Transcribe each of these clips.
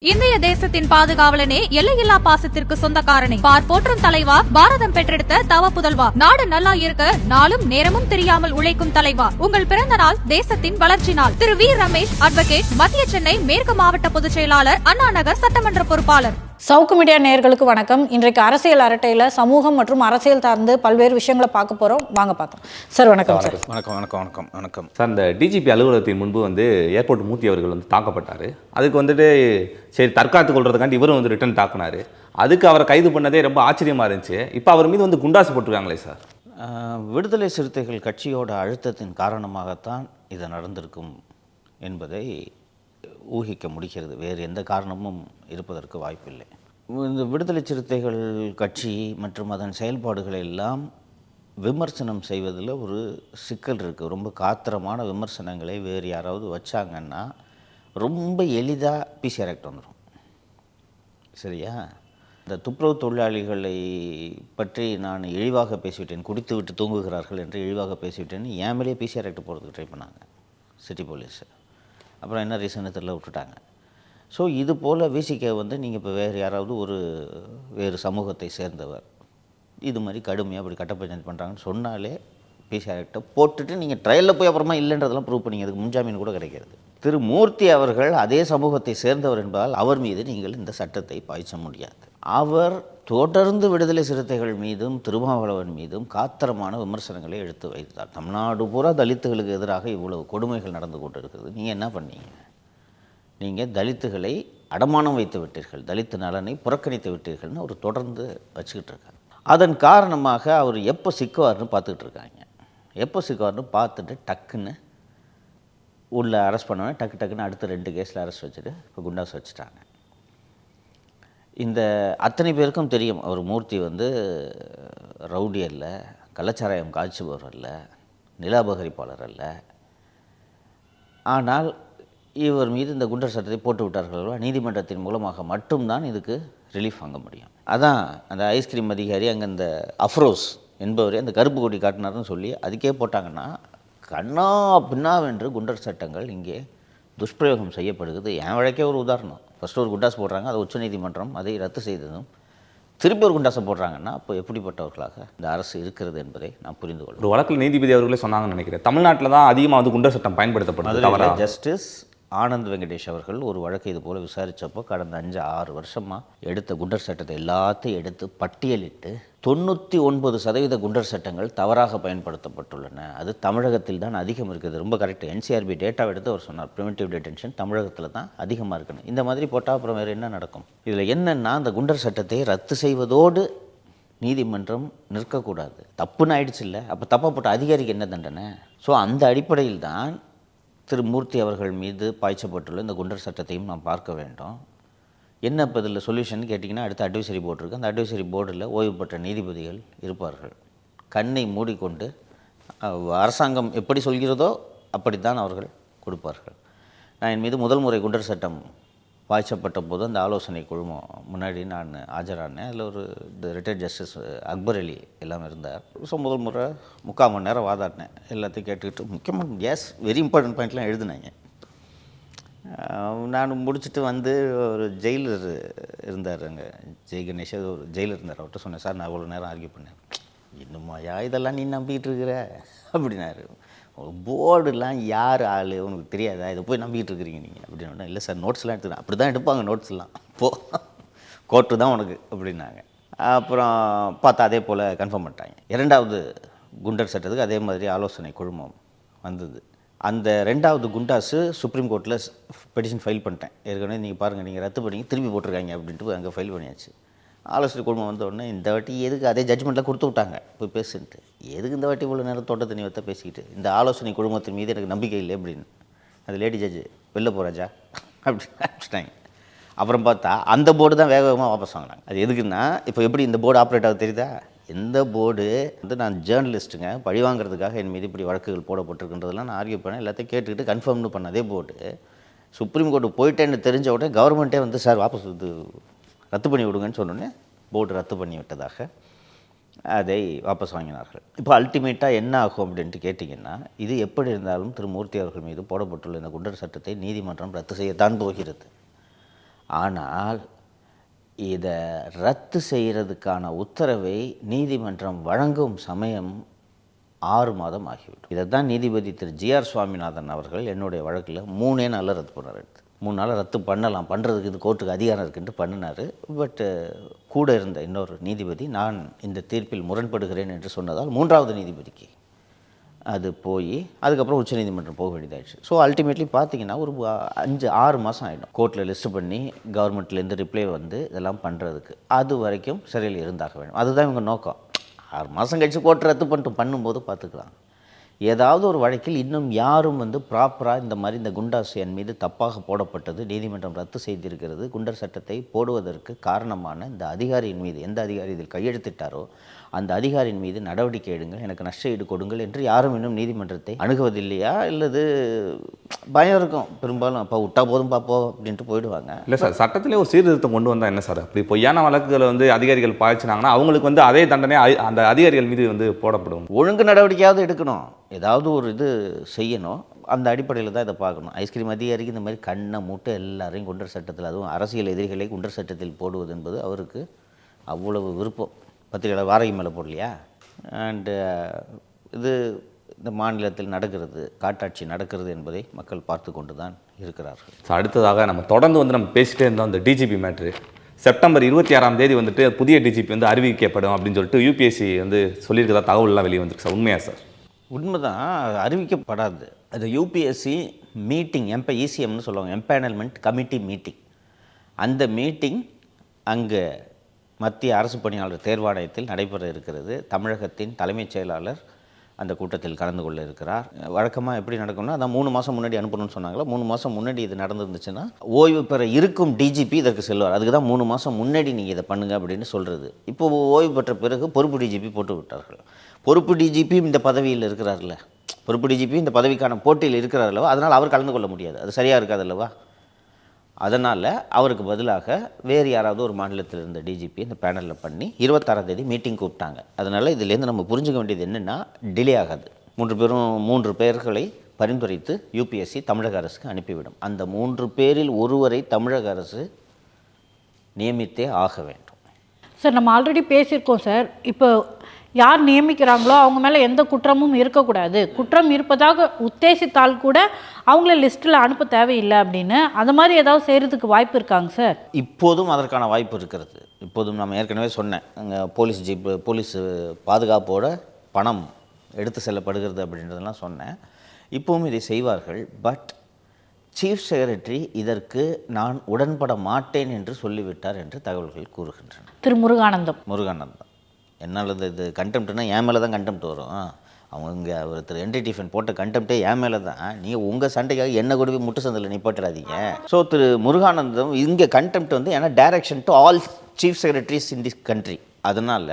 இந்திய தேசத்தின் பாதுகாவலனே எல்லையில்லா பாசத்திற்கு சொந்தக்காரனே பார் போற்றும் தலைவா பாரதம் பெற்றெடுத்த தவ புதல்வா நாடு நல்லா இருக்க நாளும் நேரமும் தெரியாமல் உழைக்கும் தலைவா உங்கள் பிறந்த நாள் தேசத்தின் வளர்ச்சி நாள். திரு வி ரமேஷ் அட்வொகேட், மத்திய சென்னை மேற்கு மாவட்ட பொதுச் செயலாளர், அண்ணா நகர் சட்டமன்ற பொறுப்பாளர். சவுக்கு மீடியா நேயர்களுக்கு வணக்கம். இன்றைக்கு அரசியல் அரட்டையில் சமூகம் மற்றும் அரசியல் சார்ந்து பல்வேறு விஷயங்களை பார்க்க போகிறோம். வாங்க பார்த்தோம். சார் வணக்கம். சார் வணக்கம் சார். இந்த டிஜிபி அலுவலகத்தின் முன்பு ஏர்போர்ட் மூர்த்தி அவர்கள் தாக்கப்பட்டார். அதுக்கு சரி தற்காத்து கொள்றதுக்காண்டி இவரும் ரிட்டர்ன் தாக்குனார். அதுக்கு அவரை கைது பண்ணதே ரொம்ப ஆச்சரியமாக இருந்துச்சு. இப்போ அவர் மீது குண்டாசு போட்டிருக்காங்களே சார். விடுதலை சிறுத்தைகள் கட்சியோட அழுத்தத்தின் காரணமாகத்தான் இது நடந்திருக்கும் என்பதை ஊகிக்க முடிகிறது. வேறு எந்த காரணமும் இருப்பதற்கு வாய்ப்பில்லை. இந்த விடுதலை சிறுத்தைகள் கட்சி மற்றும் அதன் செயல்பாடுகளை எல்லாம் விமர்சனம் செய்வதில் ஒரு சிக்கல் இருக்குது. ரொம்ப காத்திரமான விமர்சனங்களை வேறு யாராவது வச்சாங்கன்னா ரொம்ப எளிதாக பிசிஆர் ஆக்ட் வந்துடும். சரியா? இந்த துப்புரவு தொழிலாளிகளை பற்றி நான் இழிவாக பேசிவிட்டேன், குடித்து விட்டு தூங்குகிறார்கள் என்று இழிவாக பேசிவிட்டேன்னு என் மேலேயே பிசிஆர் ஆக்ட் போகிறதுக்கு ட்ரை பண்ணாங்க சிட்டி போலீஸு. அப்புறம் என்ன ரீசன்னு தெரியல, விட்டுட்டாங்க. ஸோ இது போல் விசிக நீங்கள் இப்போ வேறு யாராவது வேறு சமூகத்தை சேர்ந்தவர் இது மாதிரி கடுமையாக அப்படி கட்டப்பஞ்சாயத்து பண்ணுறாங்கன்னு சொன்னாலே பிசிஆர் ஆக்டை போட்டுட்டு நீங்கள் ட்ரையலில் போய் அப்புறமா இல்லைன்றதெல்லாம் ப்ரூவ் பண்ணிங்க. அதுக்கு முன்ஜாமீன் கூட கிடைக்கிறது. திரு மூர்த்தி அவர்கள் அதே சமூகத்தை சேர்ந்தவர் என்பதால் அவர் மீது நீங்கள் இந்த சட்டத்தை பாய்ச்ச முடியாது. அவர் தொடர்ந்து விடுதலை சிறுத்தைகள் மீதும் திருமாவளவன் மீதும் காத்திரமான விமர்சனங்களை எடுத்து வைத்தார். தமிழ்நாடு பூரா தலித்துகளுக்கு எதிராக இவ்வளவு கொடுமைகள் நடந்து கொண்டு இருக்குது. நீங்கள் என்ன பண்ணீங்க? நீங்கள் தலித்துகளை அடமானம் வைத்து விட்டீர்கள், தலித்து நலனை புறக்கணித்து விட்டீர்கள்னு அவர் தொடர்ந்து வச்சுக்கிட்டு இருக்கார். அதன் காரணமாக அவர் எப்போ சிக்குவார்னு பார்த்துக்கிட்டு இருக்காங்க. எப்போ சிக்குவார்னு பார்த்துட்டு டக்குன்னு உள்ள அரெஸ்ட் பண்ணுவேன். டக்குன்னு அடுத்த 2 கேஸில் அரெஸ்ட் வச்சுட்டு இப்போ குண்டாஸ் வச்சுட்டாங்க. இந்த அத்தனை பேருக்கும் தெரியும் அவர் மூர்த்தி ரவுடி அல்ல, கள்ளச்சாராயம் காய்ச்சுபவர் அல்ல, நிலாபகரிப்பாளர் அல்ல. ஆனால் இவர் மீது இந்த குண்டர் சட்டத்தை போட்டு விட்டார்கள். நீதிமன்றத்தின் மூலமாக மட்டும்தான் இதுக்கு ரிலீஃப் வாங்க முடியும். அதான் அந்த ஐஸ்கிரீம் அதிகாரி அங்கே இந்த அஃப்ரோஸ் என்பவரே அந்த கருப்பு கொடி காட்டினார்னு சொல்லி அதுக்கே போட்டாங்கன்னா கண்ணா பின்னாவென்று குண்டர் சட்டங்கள் இங்கே துஷ்பிரயோகம் செய்யப்படுகிறது. என் வழக்கே ஒரு உதாரணம். ஃபஸ்ட்டு ஒரு குண்டாஸ் போடுறாங்க, அது உச்சநீதிமன்றம் அதை ரத்து செய்ததும் திருப்பி ஒரு குண்டாசை போடுறாங்கன்னா அப்போ எப்படிப்பட்டவர்களாக இந்த அரசு இருக்கிறது என்பதை நான் புரிந்து கொள்கிறேன். ஒரு வழக்கில் நீதிபதி அவர்களே சொன்னாங்கன்னு நினைக்கிறேன், தமிழ்நாட்டில் தான் அதிகமாக குண்டர் சட்டம் பயன்படுத்தப்படுது. ஜஸ்டிஸ் ஆனந்த் வெங்கடேஷ் அவர்கள் ஒரு வழக்கு இது போல் விசாரித்தப்போ கடந்த 5-6 வருஷமாக எடுத்த குண்டர் சட்டத்தை எல்லாத்தையும் எடுத்து பட்டியலிட்டு 99% குண்டர் சட்டங்கள் தவறாக பயன்படுத்தப்பட்டுள்ளன. அது தமிழகத்தில் தான் அதிகம் இருக்குது. ரொம்ப கரெக்டு. என்சிஆர்பி டேட்டாவை எடுத்து அவர் சொன்னார், ப்ரிவென்டிவ் டிடென்ஷன் தமிழகத்தில் தான் அதிகமாக இருக்குன்னு. இந்த மாதிரி போட்டால் அப்புறம் வேறு என்ன நடக்கும்? இதில் என்னென்னா அந்த குண்டர் சட்டத்தை ரத்து செய்வதோடு நீதிமன்றம் நிற்கக்கூடாது. தப்புன்னு ஆயிடுச்சு இல்லை, அப்போ தப்பாக போட்ட அதிகாரிக்கு என்ன தண்டனை? ஸோ அந்த அடிப்படையில் தான் திரு மூர்த்தி அவர்கள் மீது பாய்ச்சப்பட்டுள்ள இந்த குண்டர் சட்டத்தையும் நாம் பார்க்க வேண்டும். என்ன இப்போ இதில் சொல்யூஷன் கேட்டிங்கன்னா அடுத்த அட்வைசரி போர்டு இருக்குது. அந்த அட்வைசரி போர்டில் ஓய்வு பெற்ற நீதிபதிகள் இருப்பார்கள். கண்ணை மூடிக்கொண்டு அரசாங்கம் எப்படி சொல்கிறதோ அப்படித்தான் அவர்கள் கொடுப்பார்கள். நான் என் மீது முதல் முறை குண்டர் சட்டம் பாய்ச்சப்பட்ட போது அந்த ஆலோசனை குழுமம் முன்னாடி நான் ஆஜரானேன். அதில் ரிட்டையர்ட் ஜஸ்டிஸ் அக்பர் அலி எல்லாம் இருந்தார். ஸோ முதல் முறை 3/4 மணி நேரம் வாதாடினேன். எல்லாத்தையும் கேட்டுக்கிட்டு முக்கியமாக வெரி இம்பார்ட்டன்ட் பாயிண்ட்லாம் எழுதினாங்க. நான் முடிச்சுட்டு ஒரு ஜெயிலர் இருந்தார் அங்கே, ஜெய் கணேஷ் ஒரு ஜெயிலர் இருந்தார். அவர்கிட்ட சொன்னேன், சார் நான் இவ்வளோ நேரம் ஆர்கியூ பண்ணேன், இன்னுமாயா இதெல்லாம் நீ நம்பிக்கிட்டு இருக்கிற அப்படின்னாரு. போர்டுலாம் யார் ஆள் உனக்கு தெரியாதா, இதை போய் நம்பிக்கிட்டு இருக்கிறீங்க நீங்கள் அப்படின்னு. இல்லை சார் நோட்ஸ்லாம் எடுத்துக்கிறேன். அப்படி தான் எடுப்பாங்க நோட்ஸ்லாம், கோர்ட்டு தான் உனக்கு அப்படின்னாங்க. அப்புறம் பார்த்தா அதே போல் கன்ஃபார்ம் பண்ணிட்டாங்க. 2வது குண்டர் சட்டத்துக்கு அதே மாதிரி ஆலோசனை குழுமம் வந்தது. அந்த 2வது குண்டாஸு சுப்ரீம் கோர்ட்டில் பெட்டிஷன் ஃபைல் பண்ணிட்டேன். ஏற்கனவே நீங்கள் பாருங்கள், நீங்கள் ரத்து பண்ணி திருப்பி போட்டிருக்காங்க அப்படின்ட்டு அங்கே ஃபைல் பண்ணியாச்சு. ஆலோசனை குழுமம் வந்த உடனே இந்த வாட்டி எதுக்கு அதே ஜட்ஜ்மெண்ட்டில் கொடுத்து விட்டாங்க, போய் பேசுன்ட்டு. எதுக்கு இந்த வாட்டி இவ்வளோ நேரம் தோட்ட தண்ணி வைத்த பேசிக்கிட்டு, இந்த ஆலோசனை குழுமத்தின் மீது எனக்கு நம்பிக்கை இல்லை அப்படின்னு. அது லேடி ஜட்ஜு வெளில போகிறாஜா அப்படின்னு ஆரம்பிச்சிட்டாங்க. அப்புறம் பார்த்தா அந்த போர்டு தான் வேக வேகமாக வாபஸ் வாங்கினாங்க. அது எதுக்குன்னா இப்போ எப்படி இந்த போர்டு ஆப்ரேட் ஆகுது தெரியுதா? இந்த போர்டு நான் ஜேர்னலிஸ்ட்டுங்க, பழி வாங்குறதுக்காக என் மீது இப்படி வழக்குகள் போடப்பட்டிருக்குன்றதெல்லாம் நான் ஆர்கியூ பண்ணேன். எல்லாத்தையும் கேட்டுக்கிட்டு கன்ஃபார்ம்னு பண்ண அதே போர்டு சுப்ரீம் கோர்ட்டு போயிட்டேன்னு தெரிஞ்ச உடனே கவர்மெண்ட்டே சார் வாபஸ் ரத்து பண்ணி விடுங்கன்னு சொன்னோன்னே போர்டு ரத்து பண்ணி விட்டதாக அதை வாபஸ் வாங்கினார்கள். இப்போ அல்டிமேட்டாக என்ன ஆகும் அப்படின்ட்டு கேட்டிங்கன்னா, இது எப்படி இருந்தாலும் திரு மூர்த்தி அவர்கள் மீது போடப்பட்டுள்ள இந்த குண்டர் சட்டத்தை நீதிமன்றம் ரத்து செய்யத்தான் போகிறது. ஆனால் இதை ரத்து செய்கிறதுக்கான உத்தரவை நீதிமன்றம் வழங்கும் சமயம் 6 மாதம் ஆகிவிடும். இதை தான் நீதிபதி திரு ஜிஆர் சுவாமிநாதன் அவர்கள் என்னுடைய வழக்கில் 3 நாளில் ரத்து பண்ணார். 3 நாளில் ரத்து பண்ணலாம், பண்ணுறதுக்கு இது கோர்ட்டுக்கு அதிகாரம் இருக்குன்ட்டு பண்ணினார். பட்டு கூட இருந்த இன்னொரு நீதிபதி நான் இந்த தீர்ப்பில் முரண்படுகிறேன் என்று சொன்னதால் 3வது நீதிபதிக்கு அது போய் அதுக்கப்புறம் உச்சநீதிமன்றம் போக வேண்டியதாகிடுச்சு. ஸோ அல்டிமேட்லி பார்த்தீங்கன்னா ஒரு 5-6 மாதம் ஆகிடும் கோர்ட்டில் லிஸ்ட்டு பண்ணி கவர்மெண்ட்லேருந்து ரிப்ளை வந்து இதெல்லாம் பண்ணுறதுக்கு. அது வரைக்கும் சிறையில் இருந்தாக வேண்டும். அதுதான் இவங்க நோக்கம். 6 மாதம் கழித்து கோர்ட் ரத்து பண்ணும்போது பார்த்துக்கலாம். ஏதாவது ஒரு வழக்கில் இன்னும் யாரும் வந்து ப்ராப்பராக இந்த மாதிரி இந்த குண்டாஸ் என் மீது தப்பாக போடப்பட்டது, நீதிமன்றம் ரத்து செய்திருக்கிறது, குண்டர் சட்டத்தை போடுவதற்கு காரணமான இந்த அதிகாரியின் மீது, எந்த அதிகாரி இதில் கையெழுத்திட்டாரோ அந்த அதிகாரியின் மீது நடவடிக்கை எடுங்கள், எனக்கு நஷ்ட ஈடு கொடுங்கள் என்று யாரும் இன்னும் நீதிமன்றத்தை அணுகுவதில்லையா? இல்லது பயம் இருக்கும் பெரும்பாலும், அப்போ விட்டா போதும் பார்ப்போம் அப்படின்ட்டு போயிடுவாங்க. இல்லை சார், சட்டத்திலே ஒரு சீர்திருத்தம் கொண்டு வந்தால் என்ன சார்? அப்படி பொய்யான வழக்குகளை வந்து அதிகாரிகள் பாய்ச்சினாங்கன்னா அவங்களுக்கு வந்து அதே தண்டனை அந்த அதிகாரிகள் மீது வந்து போடப்படும். ஒழுங்கு நடவடிக்கையாவது எடுக்கணும், ஏதாவது ஒரு இது செய்யணும். அந்த அடிப்படையில் தான் இதை பார்க்கணும். ஐஸ்கிரீம் அதிகாரிக்கு இந்த மாதிரி கண்ணை மூட்டை எல்லாரையும் குண்டர் சட்டத்தில், அதுவும் அரசியல் எதிரிகளை குண்டர் சட்டத்தில் போடுவது என்பது அவருக்கு அவ்வளவு விருப்பம். பத்திரிகையாளர் வாரகி மேலே போடலையா? அண்டு இது இந்த மாநிலத்தில் நடக்கிறது, காட்டாட்சி நடக்கிறது என்பதை மக்கள் பார்த்து கொண்டு தான் இருக்கிறார்கள். அடுத்ததாக நம்ம தொடர்ந்து வந்து நம்ம பேசிட்டே இருந்தோம் இந்த டிஜிபி மேட்ரு. செப்டம்பர் 26ஆம் தேதி வந்துட்டு புதிய டிஜிபி வந்து அறிவிக்கப்படும் அப்படின்னு சொல்லிட்டு யூபிஎஸ்சி வந்து சொல்லியிருக்கிறதா தகவல்லாம் வெளியே வந்துருக்கு சார். உண்மையா சார்? உண்மைதான், அறிவிக்கப்படாது. அது யூபிஎஸ்சி மீட்டிங், இசிஎம்னு சொல்லுவாங்க, எம்பேனல்மெண்ட் கமிட்டி மீட்டிங். அந்த மீட்டிங் அங்கே மத்திய அரசு பணியாளர் தேர்வாணையத்தில் நடைபெற இருக்கிறது. தமிழகத்தின் தலைமைச் செயலாளர் அந்த கூட்டத்தில் கலந்து கொள்ள இருக்கிறார். வழக்கமாக எப்படி நடக்கும்னா, அதான் 3 மாதம் முன்னாடி அனுப்பணும்னு சொன்னாங்களா, 3 மாதம் முன்னாடி இது நடந்துருந்துச்சுன்னா ஓய்வு பெற இருக்கும் டிஜிபி இதற்கு செல்வார். அதுக்கு தான் 3 மாதம் முன்னாடி நீங்கள் இதை பண்ணுங்க அப்படின்னு சொல்கிறது. இப்போது ஓய்வு பெற்ற பிறகு பொறுப்பு டிஜிபி போட்டு விட்டார்கள். பொறுப்பு டிஜிபி இந்த பதவியில் இருக்கிறார்ல, பொறுப்பு டிஜிபி இந்த பதவிக்கான போட்டியில் இருக்கிறார் அல்லவா, அதனால் அவர் கலந்து கொள்ள முடியாது, அது சரியாக இருக்காது அல்லவா. அதனால் அவருக்கு பதிலாக வேறு யாராவது ஒரு மாநிலத்தில் இருந்த டிஜிபி இந்த பேனலில் பண்ணி 26ஆம் தேதி மீட்டிங் கூப்பிட்டாங்க. அதனால் இதுலேருந்து நம்ம புரிஞ்சுக்க வேண்டியது என்னென்னா, டிலே ஆகாது. 3 பேர்களை பரிந்துரைத்து யூபிஎஸ்சி தமிழக அரசுக்கு அனுப்பிவிடும். அந்த 3 பேரில் ஒருவரை தமிழக அரசு நியமித்தே ஆக வேண்டும். சார், நம்ம ஆல்ரெடி பேசியிருக்கோம் சார். இப்போ யார் நியமிக்கிறாங்களோ அவங்க மேலே எந்த குற்றமும் இருக்கக்கூடாது, குற்றம் இருப்பதாக உத்தேசித்தால் கூட அவங்கள லிஸ்ட்டில் அனுப்ப தேவையில்லை அப்படின்னு, அந்த மாதிரி ஏதாவது செய்கிறதுக்கு வாய்ப்பு இருக்காங்க சார்? இப்போதும் அதற்கான வாய்ப்பு இருக்கிறது. இப்போதும் நம்ம ஏற்கனவே சொன்னேன், அங்கே போலீஸ் ஜீப்பு, போலீஸ் பாதுகாப்போட பணம் எடுத்து செல்லப்படுகிறது அப்படின்றதெல்லாம் சொன்னேன். இப்போவும் இதை செய்வார்கள். பட் சீஃப் செக்ரட்டரி இதற்கு நான் உடன்பட மாட்டேன் என்று சொல்லிவிட்டார் என்று தகவல்கள் கூறுகின்றன. திரு முருகானந்தம் என்னால் இது கண்டெம்ட்னா என் மேலே தான் கண்டெம்ட் வரும். அவங்க ஒருத்தர் என்டிடிஃபன் போட்ட கண்டெம்ட்டே என் மேலே தான். நீங்கள் உங்கள் சண்டைக்காக என்ன கூட போய் முட்டு சந்தையில் நிப்பாட்டுறாதீங்க. ஸோ திரு முருகானந்தம் இங்கே கண்டெம்ட் வந்து ஏன்னா direction to all chief secretaries in this country. அதனால்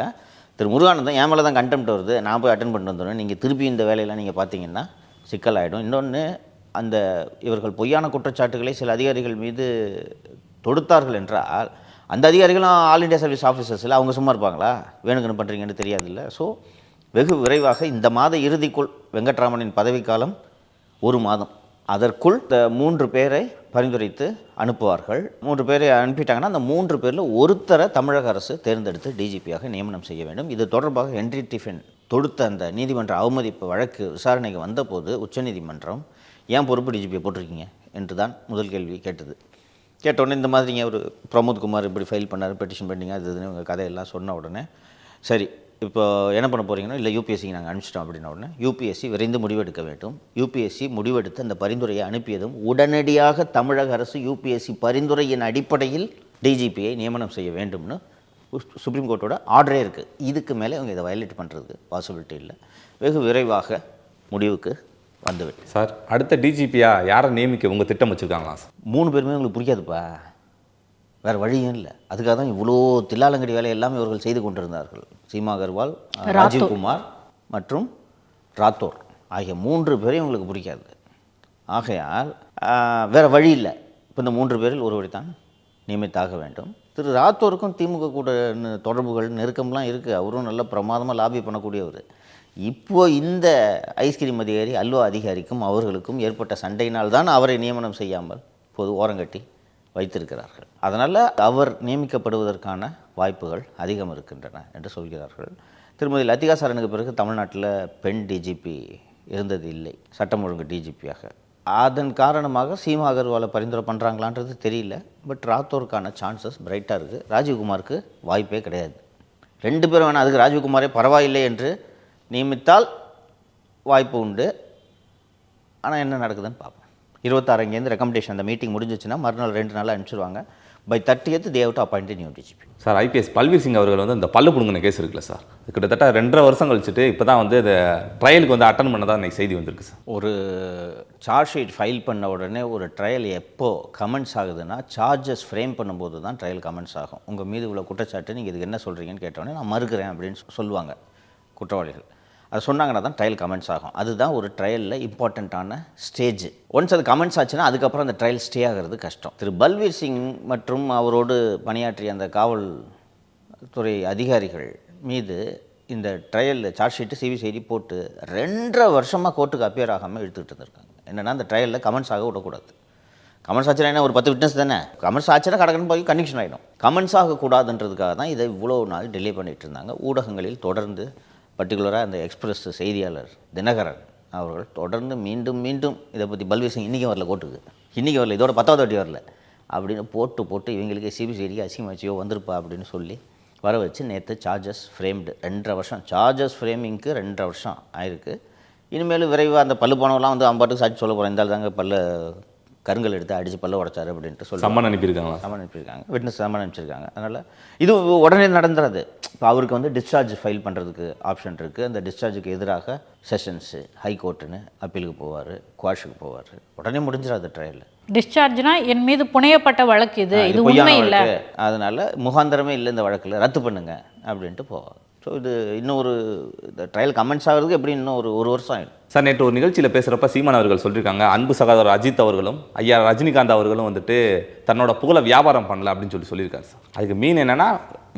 திரு முருகானந்தம் என் மேலே தான் கண்டெம்ட் வருது, நான் போய் அட்டன் பண்ணிட்டு வந்துடுவேன், நீங்கள் திருப்பி இந்த வேலையெல்லாம் நீங்கள் பார்த்தீங்கன்னா சிக்கலாகிடும். இன்னொன்று, அந்த இவர்கள் பொய்யான குற்றச்சாட்டுகளை சில அதிகாரிகள் மீது தொடுத்தார்கள் என்றால் அந்த அதிகாரிகளும் ஆல் இண்டியா சர்வீஸ் ஆஃபீஸர்ஸில் அவங்க சும்மா இருப்பாங்களா? வேணுங்கன்னு பண்ணுறீங்கன்னு தெரியாதுல்ல. ஸோ வெகு விரைவாக இந்த மாத இறுதிக்குள் வெங்கட்ராமனின் பதவிக்காலம் 1 மாதம், அதற்குள் இந்த 3 பேரை பரிந்துரைத்து அனுப்புவார்கள். 3 பேரை அனுப்பிட்டாங்கன்னா அந்த 3 பேரில் ஒருத்தரை தமிழக அரசு தேர்ந்தெடுத்து டிஜிபியாக நியமனம் செய்ய வேண்டும். இது தொடர்பாக என்டிடிஃபன் தொடுத்த அந்த நீதிமன்ற அவமதிப்பு வழக்கு விசாரணைக்கு வந்தபோது உச்சநீதிமன்றம் ஏன் பொறுப்பு டிஜிபியை போட்டிருக்கீங்க என்று தான் முதல் கேள்வி கேட்டது. கேட்டோடனே இந்த மாதிரிங்க ஒரு பிரமோத்குமார் இப்படி ஃபைல் பண்ணார், பெட்டிஷன் பண்ணிங்க, அது இதுன்னு உங்கள் கதையெல்லாம் சொன்ன உடனே சரி இப்போ என்ன பண்ண போகிறீங்கன்னா, இல்லை யூபிஎஸ்சிக்கு நாங்கள் அனுப்பிச்சிட்டோம் அப்படின்ன உடனே யூபிஎஸ்சி விரைந்து முடிவெடுக்க வேண்டும். யூபிஎஸ்சி முடிவெடுத்து அந்த பரிந்துரையை அனுப்பியதும் உடனடியாக தமிழக அரசு யூபிஎஸ்சி பரிந்துரையின் அடிப்படையில் டிஜிபியை நியமனம் செய்ய வேண்டும்னு சுப்ரீம் கோர்ட்டோட ஆர்டரே இருக்குது. இதுக்கு மேலே அவங்க இதை வயலேட் பண்ணுறதுக்கு பாசிபிலிட்டி இல்லை. வெகு விரைவாக முடிவுக்கு வந்துவிட்டு. சார், அடுத்த டிஜிபியா யாரை நியமிக்க உங்கள் திட்டம் வச்சுருக்காங்களா சார்? 3 பேருமே உங்களுக்கு பிடிக்காதுப்பா, வேறு வழியும் இல்லை. அதுக்காக தான் இவ்வளோ தில்லாலங்கடி வேலை எல்லாமே இவர்கள் செய்து கொண்டிருந்தார்கள். சீமா அகர்வால், ராஜீவ்குமார் மற்றும் ராத்தோர் ஆகிய 3 பேரையும் உங்களுக்கு பிடிக்காது. ஆகையால் வேறு வழி இல்லை. இப்போ இந்த 3 பேரில் ஒருவரை தான் நியமித்தாக வேண்டும். திரு ராத்தோருக்கும் திமுக கூட தொடர்புகள் நெருக்கம்லாம் இருக்குது. அவரும் நல்ல பிரமாதமாக லாபி பண்ணக்கூடியவர். இப்போது இந்த ஐஸ்கிரீம் அதிகாரி அல்வா அதிகாரிக்கும் அவர்களுக்கும் ஏற்பட்ட சண்டையினால் தான் அவரை நியமனம் செய்யாமல் இப்போது ஓரங்கட்டி வைத்திருக்கிறார்கள். அதனால் அவர் நியமிக்கப்படுவதற்கான வாய்ப்புகள் அதிகம் இருக்கின்றன என்று சொல்கிறார்கள். திருமதி லத்திகா சரணுக்கு பிறகு தமிழ்நாட்டில் பெண் டிஜிபி இருந்தது இல்லை, சட்டம் ஒழுங்கு டிஜிபியாக. அதன் காரணமாக சீமா அகர்வாலை பரிந்துரை பண்ணுறாங்களான்றது தெரியல. பட் ராத்தோருக்கான சான்சஸ் பிரைட்டாக இருக்குது. ராஜீவ்குமாருக்கு வாய்ப்பே கிடையாது. 2 பேரும் வேணால், அதுக்கு ராஜீவ்குமாரே பரவாயில்லை என்று நியமித்தால் வாய்ப்பு உண்டு. ஆனால் என்ன நடக்குதுன்னு பார்ப்போம். 26 இங்கேருந்து ரெக்கமெண்டேஷன், அந்த மீட்டிங் முடிஞ்சிச்சுன்னா மறுநாள் 2 நாளில் அனுப்பிச்சிடுவாங்க. By 30th they have to appoint a new DGP. Sir, IPS Balvir Singh அவர்கள் வந்து இந்த பல்லு பிடுங்கின கேஸ் இருக்குல்ல சார், கிட்டத்தட்ட 2.5 வருஷம் கழிச்சுட்டு இப்போ தான் வந்து இந்த ட்ரையலுக்கு வந்து அட்டன் பண்ணதான் இன்னைக்கு செய்தி வந்திருக்கு சார். ஒரு சார்ஜ் ஷீட் ஃபைல் பண்ண உடனே ஒரு ட்ரையல் எப்போ கமெண்ட்ஸ் ஆகுதுன்னா, சார்ஜஸ் ஃப்ரேம் பண்ணும்போது தான் ட்ரையல் கமெண்ட்ஸ் ஆகும். உங்கள் மீது இவ்வளோ குற்றச்சாட்டு, நீங்கள் இதுக்கு என்ன சொல்கிறீங்கன்னு கேட்டோடனே நான் மறுக்கிறேன் அப்படின்னு சொல்லுவாங்க குற்றவாளிகள். அது சொன்னாங்கன்னா தான் ட்ரையல் கமெண்ட்ஸ் ஆகும். அதுதான் ஒரு ட்ரையலில் இம்பார்ட்டண்ட்டான ஸ்டேஜ். ஒன்ஸ் அது கமெண்ட்ஸ் ஆச்சுன்னா அதுக்கப்புறம் அந்த ட்ரையல் ஸ்டே ஆகிறது கஷ்டம். திரு பல்வீர் சிங் மற்றும் அவரோடு பணியாற்றிய அந்த காவல்துறை அதிகாரிகள் மீது இந்த ட்ரையல் சார்ஜ் ஷீட்டு சிபிசிஐடி போட்டு 2.5 வருஷமாக கோர்ட்டுக்கு அப்பியர் ஆகாமல் இழுத்துக்கிட்டு இருந்திருக்காங்க. என்னென்னா, அந்த ட்ரையலில் கமெண்ட்ஸ் ஆக விடக்கூடாது. கமெண்ட்ஸ் ஆச்சுன்னா என்ன, ஒரு 10 விட்னஸ் தானே. கமெண்ட்ஸ் ஆச்சுன்னா கடற்கன்னு போய் கன்விக்ஷன் ஆகிடும். கமெண்ட்ஸ் ஆகக்கூடாதுன்றதுக்காக தான் இதை இவ்வளோ நாள் டிலே பண்ணிகிட்டு இருந்தாங்க. ஊடகங்களில் தொடர்ந்து, பர்டிகுலராக அந்த எக்ஸ்பிரஸ் செய்தியாளர் தினகரன் அவர்கள் தொடர்ந்து மீண்டும் மீண்டும் இதை பற்றி பல்வீர் சிங் இன்றைக்கி வரல கோர்ட்டுக்கு, இன்றைக்கி வரல, இதோட 10வது வாட்டி வரல அப்படின்னு போட்டு இவங்களுக்கு சிபிசிஐடிக்கு அசிங்கமாச்சியோ வந்திருப்பா அப்படின்னு சொல்லி வர வச்சு நேற்று சார்ஜஸ் ஃப்ரேம்டு. 2.5 வருஷம் சார்ஜஸ் ஃப்ரேமிங்க்கு 2.5 வருஷம் ஆயிருக்கு. இனிமேல் விரைவாக அந்த பல்லு போனவெல்லாம் வந்து அம்பாட்டுக்கு சாட்சி சொல்ல போகிறேன், இந்த தாங்க பல்ல கருங்கல் எடுத்து அடித்து பல்ல உடைச்சாரு அப்படின்ட்டு சொல்லி சம்மன் அனுப்பியிருக்காங்க. விட்னஸ் சம்மன் அனுப்பிச்சிருக்காங்க. அதனால் இது உடனே நடந்துடாது. இப்போ அவருக்கு வந்து டிஸ்சார்ஜ் ஃபைல் பண்ணுறதுக்கு ஆப்ஷன் இருக்குது. அந்த டிஸ்சார்ஜுக்கு எதிராக செஷன்ஸு, ஹைகோர்ட்டுன்னு அப்பீலுக்கு போவார், குவாஷுக்கு போவார். உடனே முடிஞ்சிடாது ட்ரையல். டிஸ்சார்ஜ்னா என் மீது புனையப்பட்ட வழக்கு, இது உண்மை இல்லை, அதனால் முகாந்திரமே இல்லை இந்த வழக்கில், ரத்து பண்ணுங்க அப்படின்ட்டு போவார். ஸோ இது இன்னும் ஒரு ட்ரையல் கமெண்ட்ஸ் ஆகிறதுக்கு எப்படி இன்னும் ஒரு வருஷம் ஆகிடும். சார், நேற்று ஒரு நிகழ்ச்சியில் பேசுகிறப்ப சீமான் அவர்கள் சொல்லியிருக்காங்க, அன்பு சகோதரர் அஜித் அவர்களும் ஐயா ரஜினிகாந்த் அவர்களும் வந்துட்டு தன்னோட புகழை வியாபாரம் பண்ணல அப்படின்னு சொல்லியிருக்காரு சார். அதுக்கு மீன் என்னன்னா,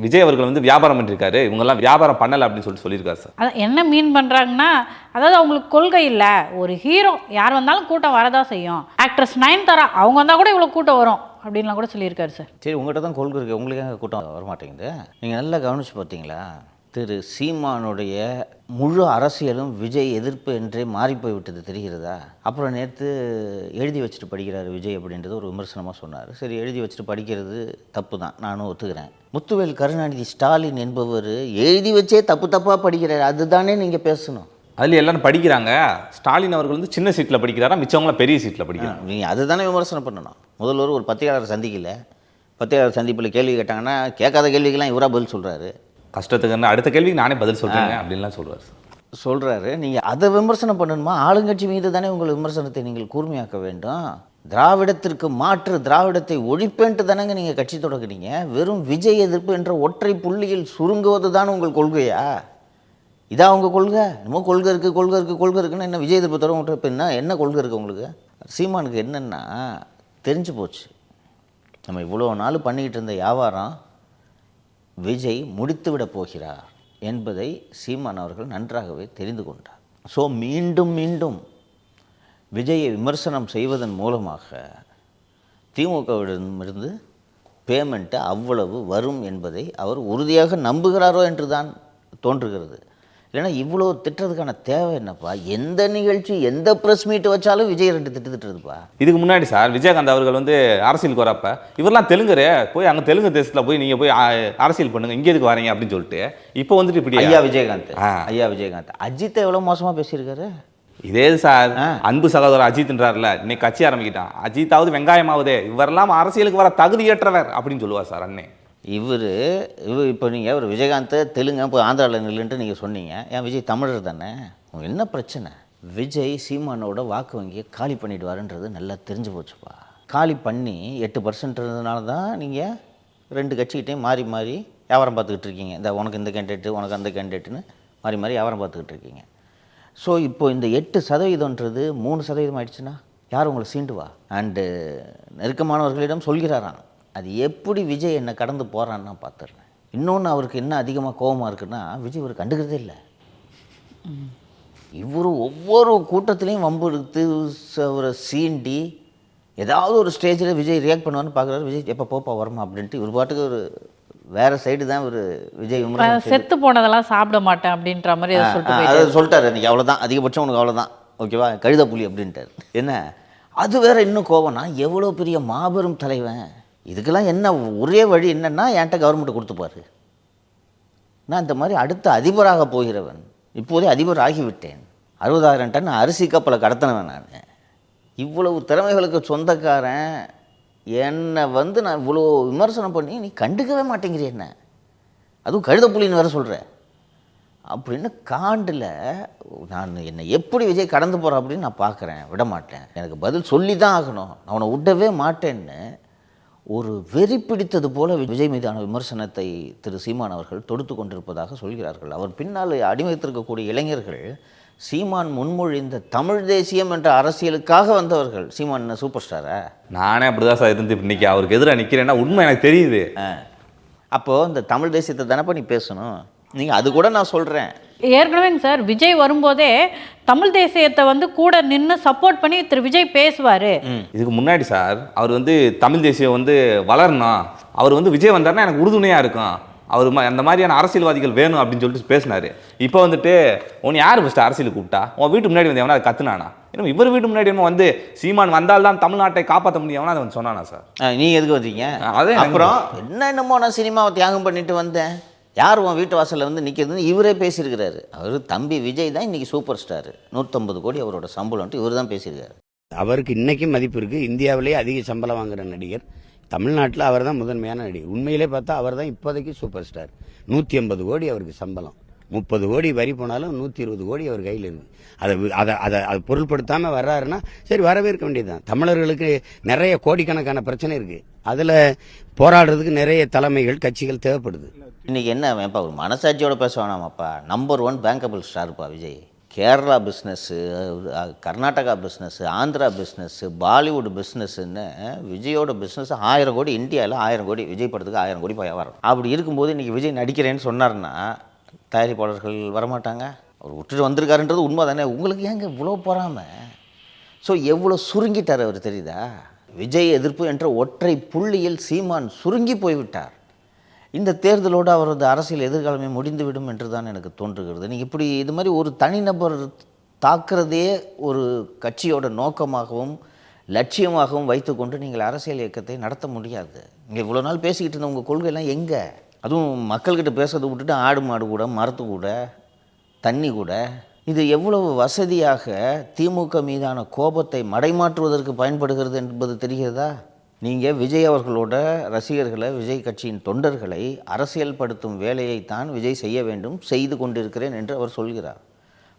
விஜய் அவர்கள் வந்து வியாபாரம் பண்ணியிருக்காரு, இவங்கெல்லாம் வியாபாரம் பண்ணலை அப்படின்னு சொல்லியிருக்காரு சார். அது என்ன மீன் பண்ணுறாங்கன்னா, அதாவது அவங்களுக்கு கொள்கை இல்லை. ஒரு ஹீரோ யார் வந்தாலும் கூட்டம் வரதான் செய்யும். ஆக்ட்ரஸ் நயன்தாரா அவங்க வந்தால் கூட இவ்வளோ கூட்டம் வரும் அப்படின்லாம் கூட சொல்லியிருக்காரு சார். சரி, உங்கள்கிட்ட தான் கொள்கை இருக்குது, உங்களுக்கு கூட்டம் வரமாட்டேங்குது. நீங்கள் நல்லா கவனிச்சு பார்த்தீங்களா, திரு சீமானுடைய முழு அரசியலும் விஜய் எதிர்ப்பு என்றே மாறிப்போய் விட்டது தெரிகிறதா? அப்புறம் நேற்று எழுதி வச்சுட்டு படிக்கிறார் விஜய் அப்படின்றது ஒரு விமர்சனமாக சொன்னார். சரி, எழுதி வச்சுட்டு படிக்கிறது தப்பு தான், நானும் ஒத்துக்கிறேன். முத்துவேல் கருணாநிதி ஸ்டாலின் என்பவர் எழுதி வச்சே தப்பாக படிக்கிறார், அதுதானே நீங்கள் பேசணும். அதில் எல்லாரும் படிக்கிறாங்க, ஸ்டாலின் அவர்கள் வந்து சின்ன சீட்டில் படிக்கிறாரா, மிச்சவங்களாம் பெரிய சீட்டில் படிக்கிறாங்க. நீங்கள் அதுதானே விமர்சனம் பண்ணணும். முதல்வர் ஒரு பத்திரிகையாளர் சந்திக்கல, பத்திரிகையாளர் சந்திப்பில் கேள்வி கேட்டாங்கன்னா கேட்காத கேள்விக்கெல்லாம் இவராக பதில் சொல்கிறாரு. கஷ்டத்துக்கு அடுத்த கேள்விக்கு நானே பதில் சொல்கிறேங்க அப்படின்லாம் சொல்கிறாரு. நீங்கள் அதை விமர்சனம் பண்ணணுமா? ஆளுங்கட்சி மீது தானே உங்கள் விமர்சனத்தை நீங்கள் கூர்மையாக்க வேண்டும். திராவிடத்திற்கு மாற்று, திராவிடத்தை ஒழிப்பேன்ட்டு தானேங்க நீங்கள் கட்சி தொடங்குனீங்க. வெறும் விஜய் எதிர்ப்பு என்ற ஒற்றை புள்ளியில் சுருங்குவது தான் உங்கள் கொள்கையா? இதான் உங்கள் கொள்கை? என்னமோ கொள்கை இருக்குன்னு என்ன விஜய் எதிர்ப்பு தவிர இப்போ என்ன கொள்கை இருக்குது உங்களுக்கு? சீமானுக்கு என்னென்னா தெரிஞ்சு போச்சு, நம்ம இவ்வளோ நாள் பண்ணிக்கிட்டு இருந்த வியாபாரம் விஜய் முடித்து விட போகிறார் என்பதை சீமான் அவர்கள் நன்றாகவே தெரிந்து கொண்டார். ஸோ மீண்டும் விஜயை விமர்சனம் செய்வதன் மூலமாக திமுகவிடமிருந்து பேமெண்ட்டு அவ்வளவு வரும் என்பதை அவர் உறுதியாக நம்புகிறாரோ என்று தான் தோன்றுகிறது. இல்லைன்னா இவ்வளோ திட்டுறதுக்கான தேவை என்னப்பா? எந்த நிகழ்ச்சி, எந்த ப்ரெஸ் மீட் வச்சாலும் விஜய் 2 திட்டுறதுப்பா. இதுக்கு முன்னாடி சார் விஜயகாந்த் அவர்கள் வந்து அரசியலுக்கு வரப்ப, இவரெல்லாம் தெலுங்குரு, போய் அங்கே தெலுங்கு தேசத்தில் போய் நீங்கள் போய் அரசியல் பண்ணுங்க, இங்கே எதுக்கு வரீங்க அப்படின்னு சொல்லிட்டு இப்போ வந்துட்டு இப்படி ஐயா விஜயகாந்த் அஜித்தை எவ்வளோ மோசமாக பேசியிருக்காரு. இதே சார் அன்பு சகோதரர் அஜித்ன்றார்ல, இன்னைக்கு கட்சி ஆரம்பிக்கிட்டான், அஜித்தாவது வெங்காயமாவதே, இவரெல்லாம் அரசியலுக்கு வர தகுதியற்றவர் அப்படின்னு சொல்லுவார் சார் அண்ணே. இவர் இப்போ நீங்கள் ஒரு விஜயகாந்த் தெலுங்கு இப்போ ஆந்திராவில் நில்லுன்ட்டு நீங்கள் சொன்னீங்க. ஏன் விஜய் தமிழர் தானே? என்ன பிரச்சனை? விஜய் சீமானோட வாக்கு வங்கியை காலி பண்ணிடுவாருன்றது நல்லா தெரிஞ்சு போச்சுப்பா. காலி பண்ணி 8% தான் நீங்கள் 2 கட்சிக்கிட்டையும் மாறி வியாபாரம் பார்த்துக்கிட்டு இருக்கீங்க. இந்த உனக்கு இந்த கேண்டிடேட்டு, உனக்கு அந்த கேண்டிடேட்டுன்னு மாறி வியாபாரம் பார்த்துக்கிட்டு இருக்கீங்க. ஸோ இப்போ இந்த 8%ன்றது 3% ஆயிடுச்சுன்னா யார் உங்களை சீண்டுவா? அண்டு நெருக்கமானவர்களிடம் சொல்கிறாராம், அது எப்படி விஜய் என்னை கடந்து போகிறான்னு நான் பார்த்துடுறேன். இன்னொன்று அவருக்கு என்ன அதிகமாக கோபமாக இருக்குன்னா, விஜய் இவர் கண்டுக்கிறதே இல்லை. இவர் ஒவ்வொரு கூட்டத்திலையும் வம்பு எடுத்து அவரை சீண்டி ஏதாவது ஒரு ஸ்டேஜில் விஜய் ரியாக்ட் பண்ணுவான்னு பார்க்குறாரு. விஜய் எப்போ போப்பா வருமா அப்படின்ட்டு இவர் பாட்டுக்கு ஒரு வேறு சைடு தான் ஒரு விஜய் செத்து போனதெல்லாம் சாப்பிட மாட்டேன் அப்படின்ற மாதிரி அதை சொல்லிட்டாரு. இன்றைக்கி அவ்வளோதான், அதிகபட்சம் உனக்கு அவ்வளோதான், ஓகேவா, கழுத புலி அப்படின்ட்டார். என்ன அது வேற இன்னும் கோவம்னா, எவ்வளோ பெரிய மாபெரும் தலைவன், இதுக்கெல்லாம் என்ன ஒரே வழி என்னன்னா என்கிட்ட கவர்மெண்ட்டை கொடுத்துப்பாரு, நான் இந்த மாதிரி அடுத்த அதிபராக போகிறவன், இப்போதே அதிபர் ஆகிவிட்டேன், 60,000 டன் அரிசி கப்பலை கடத்தினவன் நான், இவ்வளவு திறமைகளுக்கு சொந்தக்காரன், என்னை நான் இவ்வளோ விமர்சனம் பண்ணி நீ கண்டுக்கவே மாட்டேங்கிறீ என்ன, அதுவும் கழுத புலின்னு வேறு சொல்கிற அப்படின்னு காண்டில் நான் என்னை எப்படி விஜய் கடந்து போகிறான் அப்படின்னு நான் பார்க்குறேன், விட மாட்டேன், எனக்கு பதில் சொல்லி தான் ஆகணும், நான் அவனை விடவே மாட்டேன்னு ஒரு வெறி பிடித்தது போல விஜய் மீதான விமர்சனத்தை திரு சீமான் அவர்கள் தொடுத்து கொண்டிருப்பதாக சொல்கிறார்கள். அவர் பின்னால் அடிமைத்திருக்கக்கூடிய இளைஞர்கள் சீமான் முன்மொழிந்த தமிழ் தேசியம் என்ற அரசியலுக்காக வந்தவர்கள். சீமான் சூப்பர் ஸ்டாரா? நானே அப்படிதான் சார் இருந்து இன்னைக்கு அவருக்கு எதிராக நிற்கிறேன்னா உண்மை எனக்கு தெரியுது. அப்போது இந்த தமிழ் தேசியத்தை தானப்பா நீ பேசணும், நீங்கள் அது கூட நான் சொல்கிறேன். ஏற்கனவேங்க சார் விஜய் வரும்போதே தமிழ் தேசியத்தை கூட நின்று சப்போர்ட் பண்ணி திரு விஜய் பேசுவார். இதுக்கு முன்னாடி சார் அவர் தமிழ் தேசியம் வளரணும், அவர் விஜய் வந்தாருன்னா எனக்கு உறுதுணையாக இருக்கும், அவர் அந்த மாதிரியான அரசியல்வாதிகள் வேணும் அப்படின்னு சொல்லிட்டு பேசினார். இப்போ உன் யார் ஃபஸ்ட்டு அரசியலுக்கு கூப்பிட்டா, உன் வீட்டு முன்னாடி வந்து எவனா அதை கத்துனானா, இன்னும் இவர் வீட்டு முன்னாடி சீமான் வந்தால்தான் தமிழ்நாட்டை காப்பாற்ற முடியும் அதை சொன்னானா சார்? நீங்கள் எதுக்கு வந்தீங்க? அதே அப்புறம் என்னமோ நான் சினிமாவை தியாகம் பண்ணிட்டு வந்தேன், யார் உன் வீட்டு வாசலில் நிற்கிறதுன்னு இவரே பேசியிருக்கிறாரு. அவர் தம்பி விஜய் தான் இன்றைக்கி சூப்பர் ஸ்டார், 150 கோடி அவரோட சம்பளம்ட்டு இவர் தான் பேசியிருக்காரு. அவருக்கு இன்றைக்கும் மதிப்பு இருக்குது. இந்தியாவிலேயே அதிக சம்பளம் வாங்குகிற நடிகர் தமிழ்நாட்டில் அவர் தான் முதன்மையான நடிகர். உண்மையிலே பார்த்தா அவர் தான் இப்போதைக்கு சூப்பர் ஸ்டார். 150 கோடி அவருக்கு சம்பளம், 30 கோடி வரி போனாலும் 120 கோடி அவர் கையில் இருக்குது. அதை பொருள்படுத்தாமல் வர்றாருன்னா சரி, வரவேற்க வேண்டியதுதான். தமிழர்களுக்கு நிறைய கோடிக்கணக்கான பிரச்சனை இருக்குது, அதில் போராடுறதுக்கு நிறைய தலைமைகள் கட்சிகள் தேவைப்படுது. இன்றைக்கி என்ன வேப்பா ஒரு மனசாட்சியோட பேச வேணாமாப்பா, நம்பர் 1 பேங்கபிள் ஸ்டார்ப்பா Vijay. Kerala business, Karnataka business, Andhra business, Bollywood பிஸ்னஸ்ஸுன்னு விஜயோட பிஸ்னஸ் 1000 கோடி, இந்தியாவில் 1000 கோடி, விஜய் படத்துக்கு 1000 கோடி வியாபாரம். அப்படி இருக்கும்போது இன்றைக்கி விஜய் நடிக்கிறேன்னு சொன்னார்னா தயாரிப்பாளர்கள் வரமாட்டாங்க. அவர் விட்டுட்டு வந்திருக்காருன்றது உண்மை தானே. உங்களுக்கு ஏங்க இவ்வளோ போகாமல்? ஸோ எவ்வளோ சுருங்கிட்டார் அவர் தெரியுதா? விஜய் எதிர்ப்பு என்ற ஒற்றை புள்ளியில் சீமான் சுருங்கி போய்விட்டார். இந்த தேர்தலோடு அவரது அரசியல் எதிர்காலமே முடிந்துவிடும் என்று தான் எனக்கு தோன்றுகிறது. நீங்கள் இப்படி இது மாதிரி ஒரு தனிநபர் தாக்குறதே ஒரு கட்சியோட நோக்கமாகவும் லட்சியமாகவும் வைத்துக்கொண்டு நீங்கள் அரசியல் இயக்கத்தை நடத்த முடியாது. இங்கே இவ்வளோ நாள் பேசிக்கிட்டு இருந்த உங்கள் கொள்கையெல்லாம் எங்கே? அதுவும் மக்கள்கிட்ட பேசுறதை விட்டுட்டு ஆடு மாடு கூட, மரத்து கூட, தண்ணி கூட, இது எவ்வளவு வசதியாக திமுக மீதான கோபத்தை மடைமாற்றுவதற்கு பயன்படுகிறது என்பது தெரிகிறதா? நீங்கள் விஜய் அவர்களோட ரசிகர்களை, விஜய் கட்சியின் தொண்டர்களை அரசியல் படுத்தும் வேலையைத்தான் விஜய் செய்ய வேண்டும், செய்து கொண்டிருக்கிறேன் என்று அவர் சொல்கிறார்.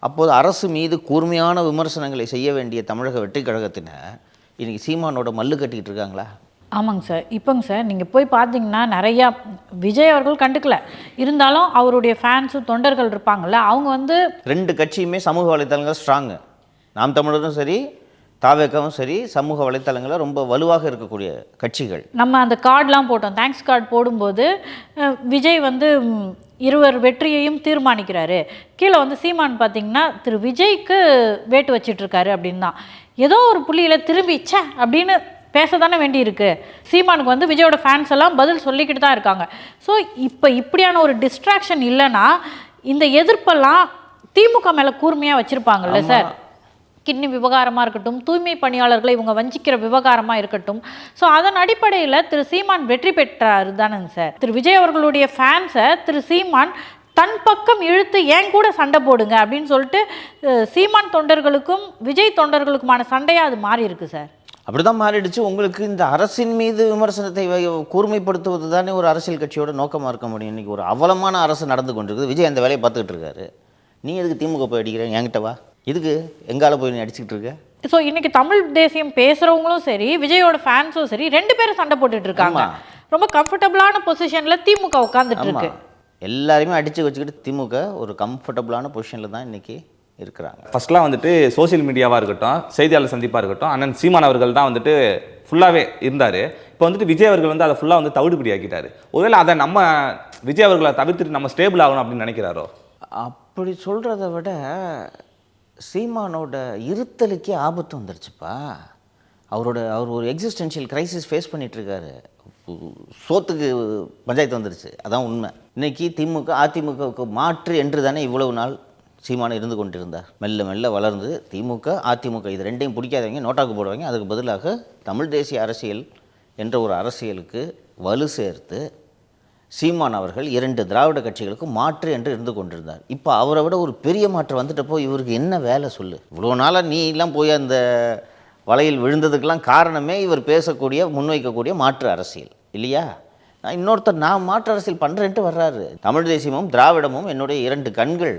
அப்போது அரசு மீது கூர்மையான விமர்சனங்களை செய்ய வேண்டிய தமிழக வெற்றி கழகத்தினர் இன்றைக்கி சீமானோட மல்லு கட்டிக்கிட்டு இருக்காங்களா? ஆமாங்க சார். இப்போங்க சார் நீங்கள் போய் பார்த்தீங்கன்னா நிறையா விஜய் அவர்கள் கண்டுக்கல, இருந்தாலும் அவருடைய ஃபேன்ஸு தொண்டர்கள் இருப்பாங்கள்ல, அவங்க 2 கட்சியுமே சமூக வலைத்தளங்கள் ஸ்ட்ராங்கு. நாம் தமிழரும் சரி, தாவேக்காவும் சரி, சமூக வலைத்தளங்களில் ரொம்ப வலுவாக இருக்கக்கூடிய கட்சிகள். நம்ம அந்த கார்டெலாம் போட்டோம், தேங்க்ஸ் கார்டு போடும்போது விஜய் இருவர் வெற்றியையும் தீர்மானிக்கிறாரு. கீழே சீமான் பார்த்தீங்கன்னா திரு விஜய்க்கு வேட்டு வச்சிட்ருக்காரு அப்படின்னு தான். ஏதோ ஒரு புள்ளியில் திரும்பி ச்சே அப்படின்னு பேச தானே வேண்டியிருக்கு. சீமானுக்கு விஜயோட ஃபேன்ஸ் எல்லாம் பதில் சொல்லிக்கிட்டு தான் இருக்காங்க. ஸோ இப்போ இப்படியான ஒரு டிஸ்ட்ராக்ஷன் இல்லைன்னா இந்த எதிர்ப்பெல்லாம் திமுக மேலே கூர்மையாக வச்சுருப்பாங்கல்ல சார். கிட்னி விவகாரமாக இருக்கட்டும், தூய்மை பணியாளர்களை இவங்க வஞ்சிக்கிற விவகாரமாக இருக்கட்டும். ஸோ அதன் அடிப்படையில் திரு சீமான் வெற்றி பெற்றார் தானேங்க சார். திரு விஜய் அவர்களுடைய ஃபேன்ஸை திரு சீமான் தன் பக்கம் இழுத்து ஏன் கூட சண்டை போடுங்க அப்படின்னு சொல்லிட்டு சீமான் தொண்டர்களுக்கும் விஜய் தொண்டர்களுக்குமான சண்டையாக அது மாறி இருக்கு சார். அப்படி தான் மாறிடுச்சு. உங்களுக்கு இந்த அரசின் மீது விமர்சனத்தை கூர்மைப்படுத்துவது தானே ஒரு அரசியல் கட்சியோட நோக்கமாக இருக்க முடியும். இன்றைக்கி ஒரு அவலமான அரசு நடந்து கொண்டிருக்குது, விஜய் அந்த வேலையை பார்த்துக்கிட்டு இருக்காரு. நீ எதுக்கு திமுக போய் அடிக்கிறேன், என்கிட்ட வா, இதுக்கு எங்கால போய் நீ அடிச்சுக்கிட்டு இருக்க? ஸோ இன்றைக்கி தமிழ் தேசியம் பேசுகிறவங்களும் சரி, விஜயோட ஃபேன்ஸும் சரி, 2 பேரும் சண்டை போட்டுட்டு இருக்காங்க. ரொம்ப கம்ஃபர்டபுளான பொசிஷனில் திமுக உட்காந்துட்டு இருக்கு. எல்லாருமே அடித்து வச்சுக்கிட்டு திமுக ஒரு கம்ஃபர்டபுளான பொசிஷனில் தான் இன்றைக்கி இருக்கிறாங்க. ஃபர்ஸ்ட்லாம் சோசியல் மீடியாவாக இருக்கட்டும், செய்தியாளர் சந்திப்பாக இருக்கட்டும், அண்ணன் சீமான் அவர்கள் தான் ஃபுல்லாகவே இருந்தார். இப்போ விஜய் அவர்கள் அதை ஃபுல்லாக தவிடுபடி ஆக்கிட்டார். ஒருவேளை அதை நம்ம விஜய் அவர்களை தவிர்த்துட்டு நம்ம ஸ்டேபிள் ஆகணும் அப்படின்னு நினைக்கிறாரோ? அப்படி சொல்கிறத விட சீமானோட இருத்தலுக்கே ஆபத்து வந்துருச்சுப்பா. அவர் ஒரு எக்ஸிஸ்டென்ஷியல் கிரைசிஸ் ஃபேஸ் பண்ணிகிட்ருக்காரு. சோத்துக்கு பஞ்சாயத்து வந்துருச்சு, அதான் உண்மை. இன்றைக்கி திமுக அதிமுகவுக்கு மாற்று என்று தானே இவ்வளவு நாள் சீமான் இருந்து கொண்டிருந்தார். மெல்ல மெல்ல வளர்ந்து திமுக அதிமுக இது ரெண்டையும் பிடிக்காதவங்க நோட்டாக்கு போடுவாங்க. அதுக்கு பதிலாக தமிழ் தேசிய அரசியல் என்ற ஒரு அரசியலுக்கு வலு சேர்த்து சீமான் அவர்கள் 2 திராவிட கட்சிகளுக்கு மாற்று என்று இருந்து கொண்டிருந்தார். இப்போ அவரை விட ஒரு பெரிய மாற்று வந்துட்டப்போ இவருக்கு என்ன வேலை சொல்லு? இவ்வளோ நாளாக நீ எல்லாம் போய் அந்த வலையில் விழுந்ததுக்கெல்லாம் காரணமே இவர் பேசக்கூடிய முன்வைக்கக்கூடிய மாற்று அரசியல் இல்லையா? நான் மாற்று அரசியல் பண்ணுறேன்ட்டு வர்றாரு. தமிழ் தேசியமும் திராவிடமும் என்னுடைய 2 கண்கள்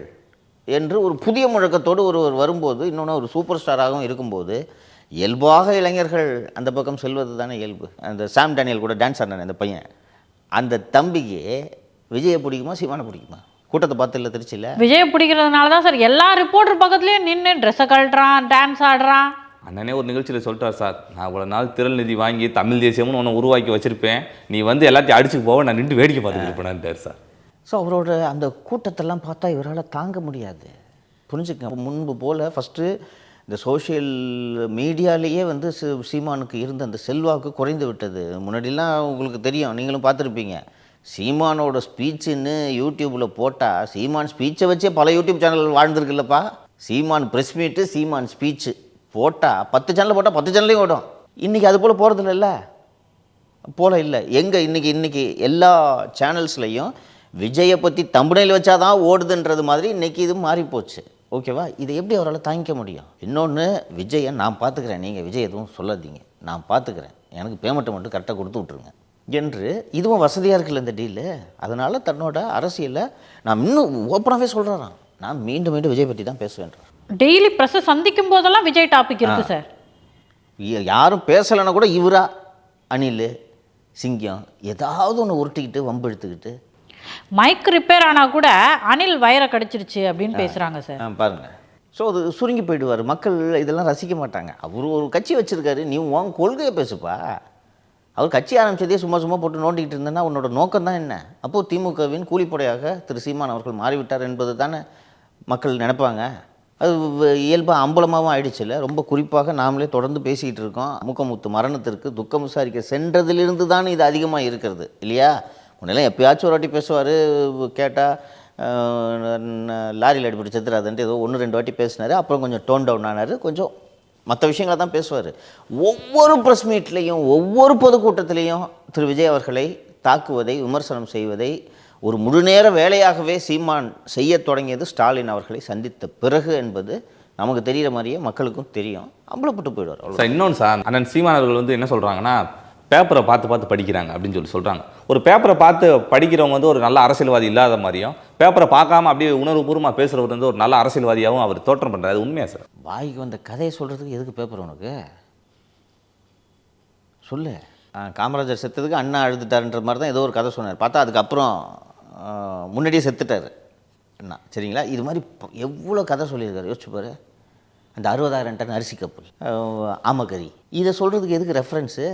என்று ஒரு புதிய முழக்கத்தோடு ஒருவர் வரும்போது, இன்னொன்று ஒரு சூப்பர் ஸ்டாராகவும் இருக்கும்போது, இயல்பாக இளைஞர்கள் அந்த பக்கம் செல்வது தானே இயல்பு. அந்த சாம் டேனியல் கூட டான்ஸ் ஆடினான் அந்த பையன், அந்த தம்பிக்கு விஜயை பிடிக்குமா சீமானை பிடிக்குமா? கூட்டத்தை பார்த்து இல்லை திருச்சியில் விஜயை பிடிக்கிறதுனால தான் சார் எல்லா ரிப்போர்ட்டர் பக்கத்துலேயும் நின்று ட்ரெஸ்ஸை கழட்டுறான், டான்ஸ் ஆடுறான். அண்ணனே ஒரு நிகழ்ச்சியில் சொல்லிட்டார் சார், நான் இவ்வளோ நாள் திரள் நிதி வாங்கி தமிழ் தேசியம்னு ஒன்று உருவாக்கி வச்சுருப்பேன், நீ வந்து எல்லாத்தையும் அடிச்சுக்கு போக நான் நின்று வேடிக்கை பார்த்துட்டு இருப்பேன்ட்டார் சார். ஸோ அவரோட அந்த கூட்டத்தெல்லாம் பார்த்தா இவரால் தாங்க முடியாது. புரிஞ்சுக்க முன்பு போல் ஃபஸ்ட்டு இந்த சோஷியல் மீடியாலேயே வந்து சீமானுக்கு இருந்த அந்த செல்வாக்கு குறைந்து விட்டது. முன்னாடிலாம் உங்களுக்கு தெரியும், நீங்களும் பார்த்துருப்பீங்க, சீமானோட ஸ்பீச்சுன்னு யூடியூப்பில் போட்டால் சீமான் ஸ்பீச்சை வச்சே பல யூடியூப் சேனல் வாழ்ந்துருக்குல்லப்பா. சீமான் ப்ரெஸ் மீட்டு சீமான் ஸ்பீச்சு போட்டால் 10 சேனலில் போட்டால் 10 சேனல்லையும் ஓடும். இன்றைக்கி அது போல் போகிறது இல்லை இல்லை எங்கே இன்றைக்கி எல்லா சேனல்ஸ்லையும் விஜயை பற்றி தம்புனையில் வச்சாதான் ஓடுதுன்றது மாதிரி இன்றைக்கி இது மாறிப்போச்சு. ஓகேவா? இதை எப்படி அவரால் தாங்கிக்க முடியும்? இன்னொன்று, விஜயை நான் பார்த்துக்கிறேன், நீங்கள் விஜய் எதுவும் சொல்லாதீங்க, நான் பார்த்துக்கிறேன், எனக்கு பேமெண்ட்டை மட்டும் கரெக்டாக கொடுத்து விட்ருங்க என்று இதுவும் வசதியாக இருக்குல்ல இந்த டீலு. அதனால் தன்னோட அரசியலை நான் இன்னும் ஓப்பனாகவே சொல்கிறாராம், நான் மீண்டும் மீண்டும் விஜய் பற்றி தான் பேசுவேன்றார். டெய்லி ப்ரெஸ்ஸை சந்திக்கும் போதெல்லாம் விஜய் டாபிக் இருக்குது சார். யாரும் பேசலைன்னா கூட இவரா அணில் சிங்கம் ஏதாவது ஒன்று உருட்டிக்கிட்டு வம்பு எடுத்துக்கிட்டு, மைக் ரிப்பேர் ஆனால் கூட அணில் வயரை கடிச்சிருச்சு அப்படின்னு பேசுகிறாங்க சார். பாருங்கள். ஸோ அது சுருங்கி போயிடுவார். மக்கள் இதெல்லாம் ரசிக்க மாட்டாங்க. அவர் ஒரு கட்சி வச்சுருக்காரு, நீ உன் கொள்கையை பேசுப்பா. அவர் கட்சி ஆரம்பித்ததே சும்மா போட்டு நோண்டிக்கிட்டு இருந்தேன்னா உன்னோட நோக்கம் தான் என்ன? அப்போது திமுகவின் கூலிப்படையாக திரு சீமான் அவர்கள் மாறிவிட்டார் என்பது தானே மக்கள் நினைப்பாங்க. அது இயல்பாக அம்பலமாகவும் ஆயிடுச்சுல்ல. ரொம்ப குறிப்பாக நாமளே தொடர்ந்து பேசிக்கிட்டு இருக்கோம், மூக்கமுத்து மரணத்திற்கு துக்கம் விசாரிக்க சென்றதிலிருந்து தான் இது அதிகமாக இருக்கிறது இல்லையா? முன்னெல்லாம் எப்பயாச்சும் ஒரு வாட்டி பேசுவார், கேட்டால் லாரியில் அடிப்பட்டு செத்துறாதுன்ட்டு ஏதோ 1-2 வாட்டி பேசினார். அப்புறம் கொஞ்சம் டோன் டவுன் ஆனார், கொஞ்சம் மற்ற விஷயங்களை தான் பேசுவார். ஒவ்வொரு ப்ரெஸ் மீட்லேயும் ஒவ்வொரு பொதுக்கூட்டத்திலையும் திரு விஜய் அவர்களை தாக்குவதை விமர்சனம் செய்வதை ஒரு முழுநேர வேலையாகவே சீமான் செய்ய தொடங்கியது ஸ்டாலின் அவர்களை சந்தித்த பிறகு என்பது நமக்கு தெரிகிற மாதிரியே மக்களுக்கும் தெரியும். அம்பலப்பட்டு போயிடுவார் அவ்வளோ. இன்னொன்று சார், அண்ணன் சீமான் அவர்கள் வந்து என்ன சொல்கிறாங்கன்னா, பேப்பரை பார்த்து படிக்கிறாங்க அப்படின்னு சொல்கிறாங்க. ஒரு பேப்பரை பார்த்து படிக்கிறவங்க வந்து ஒரு நல்ல அரசியல்வாதி இல்லாத மாதிரியும், பேப்பரை பார்க்காம அப்படியே உணர்வுபூர்வமாக பேசுகிறவர் வந்து ஒரு நல்ல அரசியல்வாதியாகவும் அவர் தோற்றம் பண்ணுறாரு. அது உண்மையா சார்? வாய்க்கு வந்த கதையை சொல்கிறதுக்கு எதுக்கு பேப்பர் உனக்கு? சொல்லு. காமராஜர் செத்ததுக்கு அண்ணா அழுதுட்டாருன்ற மாதிரி தான் ஏதோ ஒரு கதை சொன்னார். பார்த்தா அதுக்கப்புறம் முன்னாடியே செத்துட்டார் அண்ணா. சரிங்களா? இது மாதிரி எவ்வளோ கதை சொல்லியிருக்காரு யோசிச்சு பாரு. அந்த 60,000 டன் அரிசி கப்பல், ஆமக்கறி, இதை சொல்கிறதுக்கு எதுக்கு ரெஃபரன்ஸு?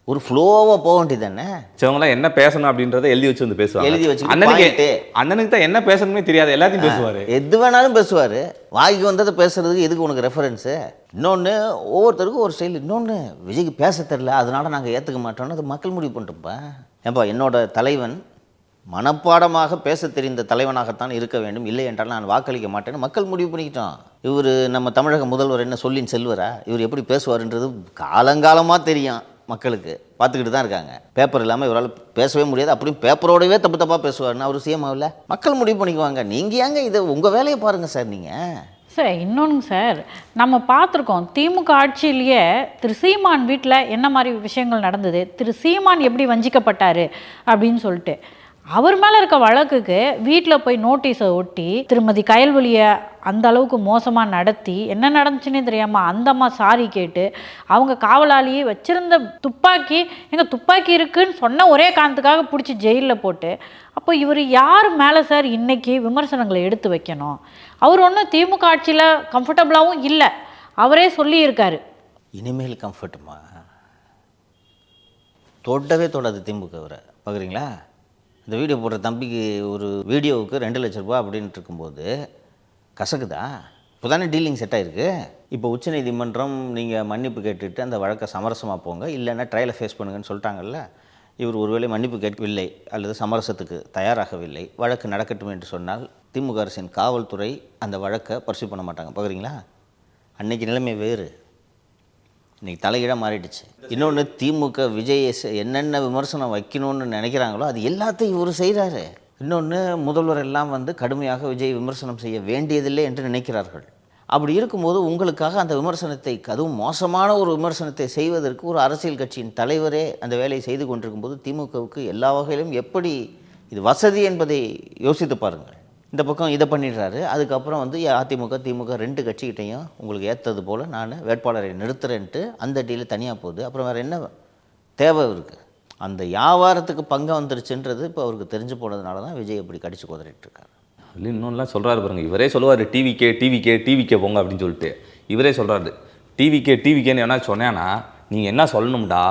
ஒரு ஃப்ளோவாக போக வேண்டியது தானே. சிவங்களாம் என்ன பேசணும் அப்படின்றத எழுதி வச்சு வந்து பேசுவாங்க. எழுதி வச்சு அண்ணனுக்கு தான் என்ன பேசணுமே தெரியாது, எல்லாத்தையும் பேசுவார், எது வேணாலும் பேசுவார். வாய்க்கு வந்ததை பேசுறதுக்கு எதுக்கு உனக்கு ரெஃபரன்ஸு? இன்னொன்று, ஒவ்வொருத்தருக்கும் ஒரு ஸ்டைல். இன்னொன்று, விஜய்க்கு பேச தெரில அதனால் நாங்கள் ஏற்றுக்க மாட்டோம்னு அது மக்கள் முடிவு பண்ணிட்டுப்பா. ஏன்பா, என்னோட தலைவன் மனப்பாடமாக பேச தெரிந்த தலைவனாகத்தான் இருக்க வேண்டும், இல்லை என்றால் நான் வாக்களிக்க மாட்டேன்னு மக்கள் முடிவு பண்ணிக்கிட்டோம். இவர் நம்ம தமிழக முதல்வர் என்ன சொல்லின் செல்வரா? இவர் எப்படி பேசுவார்ன்றது காலங்காலமாக தெரியும் மக்களுக்கு, பார்த்துக்கிட்டு தான் இருக்காங்க. பேப்பர் இல்லாமல் இவரால் பேசவே முடியாது, அப்படியும் பேப்பரோடவே தப்பாக பேசுவார்னு அவர் சிஎம் ஆகல. மக்கள் முடிவு பண்ணிக்குவாங்க. நீங்கள் ஏங்க இதை உங்கள் வேலையை பாருங்கள் சார். நீங்கள் சார் இன்னொன்று சார், நம்ம பார்த்துருக்கோம் திமுக ஆட்சியிலேயே திரு சீமான் வீட்டில் என்ன மாதிரி விஷயங்கள் நடந்தது, திரு சீமான் எப்படி வஞ்சிக்கப்பட்டார் அப்படின்னு சொல்லிட்டு அவர் மேலே இருக்க வழக்குக்கு வீட்டில் போய் நோட்டீஸை ஒட்டி திருமதி கயல்வெளியை அந்த அளவுக்கு மோசமாக நடத்தி என்ன நடந்துச்சுன்னே தெரியாமல் அந்த அம்மா சாரி கேட்டு அவங்க காவலாளியை வச்சுருந்த துப்பாக்கி எங்கள் துப்பாக்கி இருக்குன்னு சொன்ன ஒரே காரணத்துக்காக பிடிச்சி ஜெயிலில் போட்டு, அப்போ இவர் யார் மேலே சார் இன்றைக்கி விமர்சனங்களை எடுத்து வைக்கணும்? அவர் ஒன்றும் திமுக ஆட்சியில் கம்ஃபர்டபுளாகவும் இல்லை, அவரே சொல்லியிருக்காரு. இனிமேல் கம்ஃபர்ட்டுமா? தொடவே தொடாது திமுக அவரை. பார்க்குறீங்களா? இந்த வீடியோ போடுற தம்பிக்கு ஒரு வீடியோவுக்கு 2 லட்ச ரூபா அப்படின்ட்டு இருக்கும்போது கசக்குதா? இப்போ தானே டீலிங் செட் ஆகிருக்கு. இப்போ உச்சநீதிமன்றம் நீங்கள் மன்னிப்பு கேட்டுட்டு அந்த வழக்கை சமரசமாக போங்க, இல்லைன்னா ட்ரையலை ஃபேஸ் பண்ணுங்கன்னு சொல்லிட்டாங்கல்ல. இவர் ஒருவேளை மன்னிப்பு கேட்கவில்லை அல்லது சமரசத்துக்கு தயாராகவில்லை, வழக்கு நடக்கட்டும் என்று சொன்னால் திமுக அரசின் காவல்துறை அந்த வழக்கை பர்சியூ பண்ண மாட்டாங்க. பார்க்குறீங்களா? அன்னைக்கு நிலைமை வேறு, இன்றைக்கி தலைகீழாக மாறிடுச்சு. இன்னொன்று, திமுக விஜய் என்னென்ன விமர்சனம் வைக்கணும்னு நினைக்கிறாங்களோ அது எல்லாத்தையும் இவர் செய்கிறாரு. இன்னொன்று, முதல்வர் எல்லாம் வந்து கடுமையாக விஜய் விமர்சனம் செய்ய வேண்டியதில்லை என்று நினைக்கிறார்கள். அப்படி இருக்கும்போது உங்களுக்காக அந்த விமர்சனத்தை, அதுவும் மோசமான ஒரு விமர்சனத்தை செய்வதற்கு ஒரு அரசியல் கட்சியின் தலைவரே அந்த வேலையை செய்து கொண்டிருக்கும்போது திமுகவுக்கு எல்லா வகையிலும் எப்படி இது வசதி என்பதை யோசித்து பாருங்கள். இந்த பக்கம் இதை பண்ணிடுறாரு, அதுக்கப்புறம் வந்து அதிமுக திமுக 2 கட்சிக்கிட்டையும் உங்களுக்கு ஏற்றது போல் நான் வேட்பாளரை நிறுத்துறேன்ட்டு அந்த டீலு தனியாக போகுது. அப்புறம் வேறு என்ன தேவை இருக்குது? அந்த வியாபாரத்துக்கு பங்கம் வந்துருச்சுன்றது இப்போ அவருக்கு தெரிஞ்சு போனதுனால தான் விஜய் அப்படி கடிச்சு குதறிட்டு இருக்காரு. அதில் இன்னொன்றுலாம் சொல்கிறாரு பாருங்க, இவரே சொல்லுவார் டிவிக்கே போங்க அப்படின்னு சொல்லிட்டு. இவரே சொல்கிறாரு டிவிக்கேன்னு என்ன சொன்னேன்னா, நீங்கள் என்ன சொல்லணும்டா,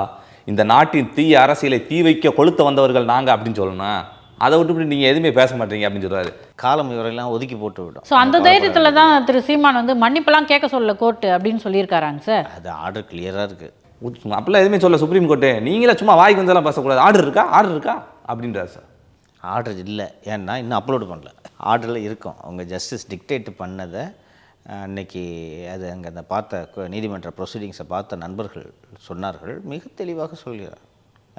இந்த நாட்டின் தீய அரசியலை தீ வைக்க கொளுத்த வந்தவர்கள் நாங்கள் அப்படின்னு சொல்லணும். அதை விட்டுவிட்டு நீங்கள் எதுவுமே பேச மாட்டீங்க அப்படின்னு சொல்கிறாரு. காலம் இவரெல்லாம் ஒதுக்கி போட்டு விடும். ஸோ அந்த தைரியத்தில் தான் திரு சீமான் வந்து மன்னிப்பெல்லாம் கேட்க சொல்ல கோர்ட்டு அப்படின்னு சொல்லியிருக்காராங்க சார். அது ஆர்டர் கிளியராக இருக்குது. அப்படிலாம் எதுவுமே சொல்ல சுப்ரீம் கோர்ட்டு, நீங்களே சும்மா வாய்க்கு வந்தாலும் பேசக்கூடாது, ஆர்டர் இருக்கா அப்படின்றார் சார். ஆர்டர் இல்லை, ஏன்னா இன்னும் அப்லோடு பண்ணல. ஆர்டரில் இருக்கும். அவங்க ஜஸ்டிஸ் டிக்டேட் பண்ணதை அன்னைக்கு அது அங்கே அந்த பார்த்த நீதிமன்ற ப்ரொசீடிங்ஸை பார்த்த நண்பர்கள் சொன்னார்கள், மிக தெளிவாக சொல்கிறார்.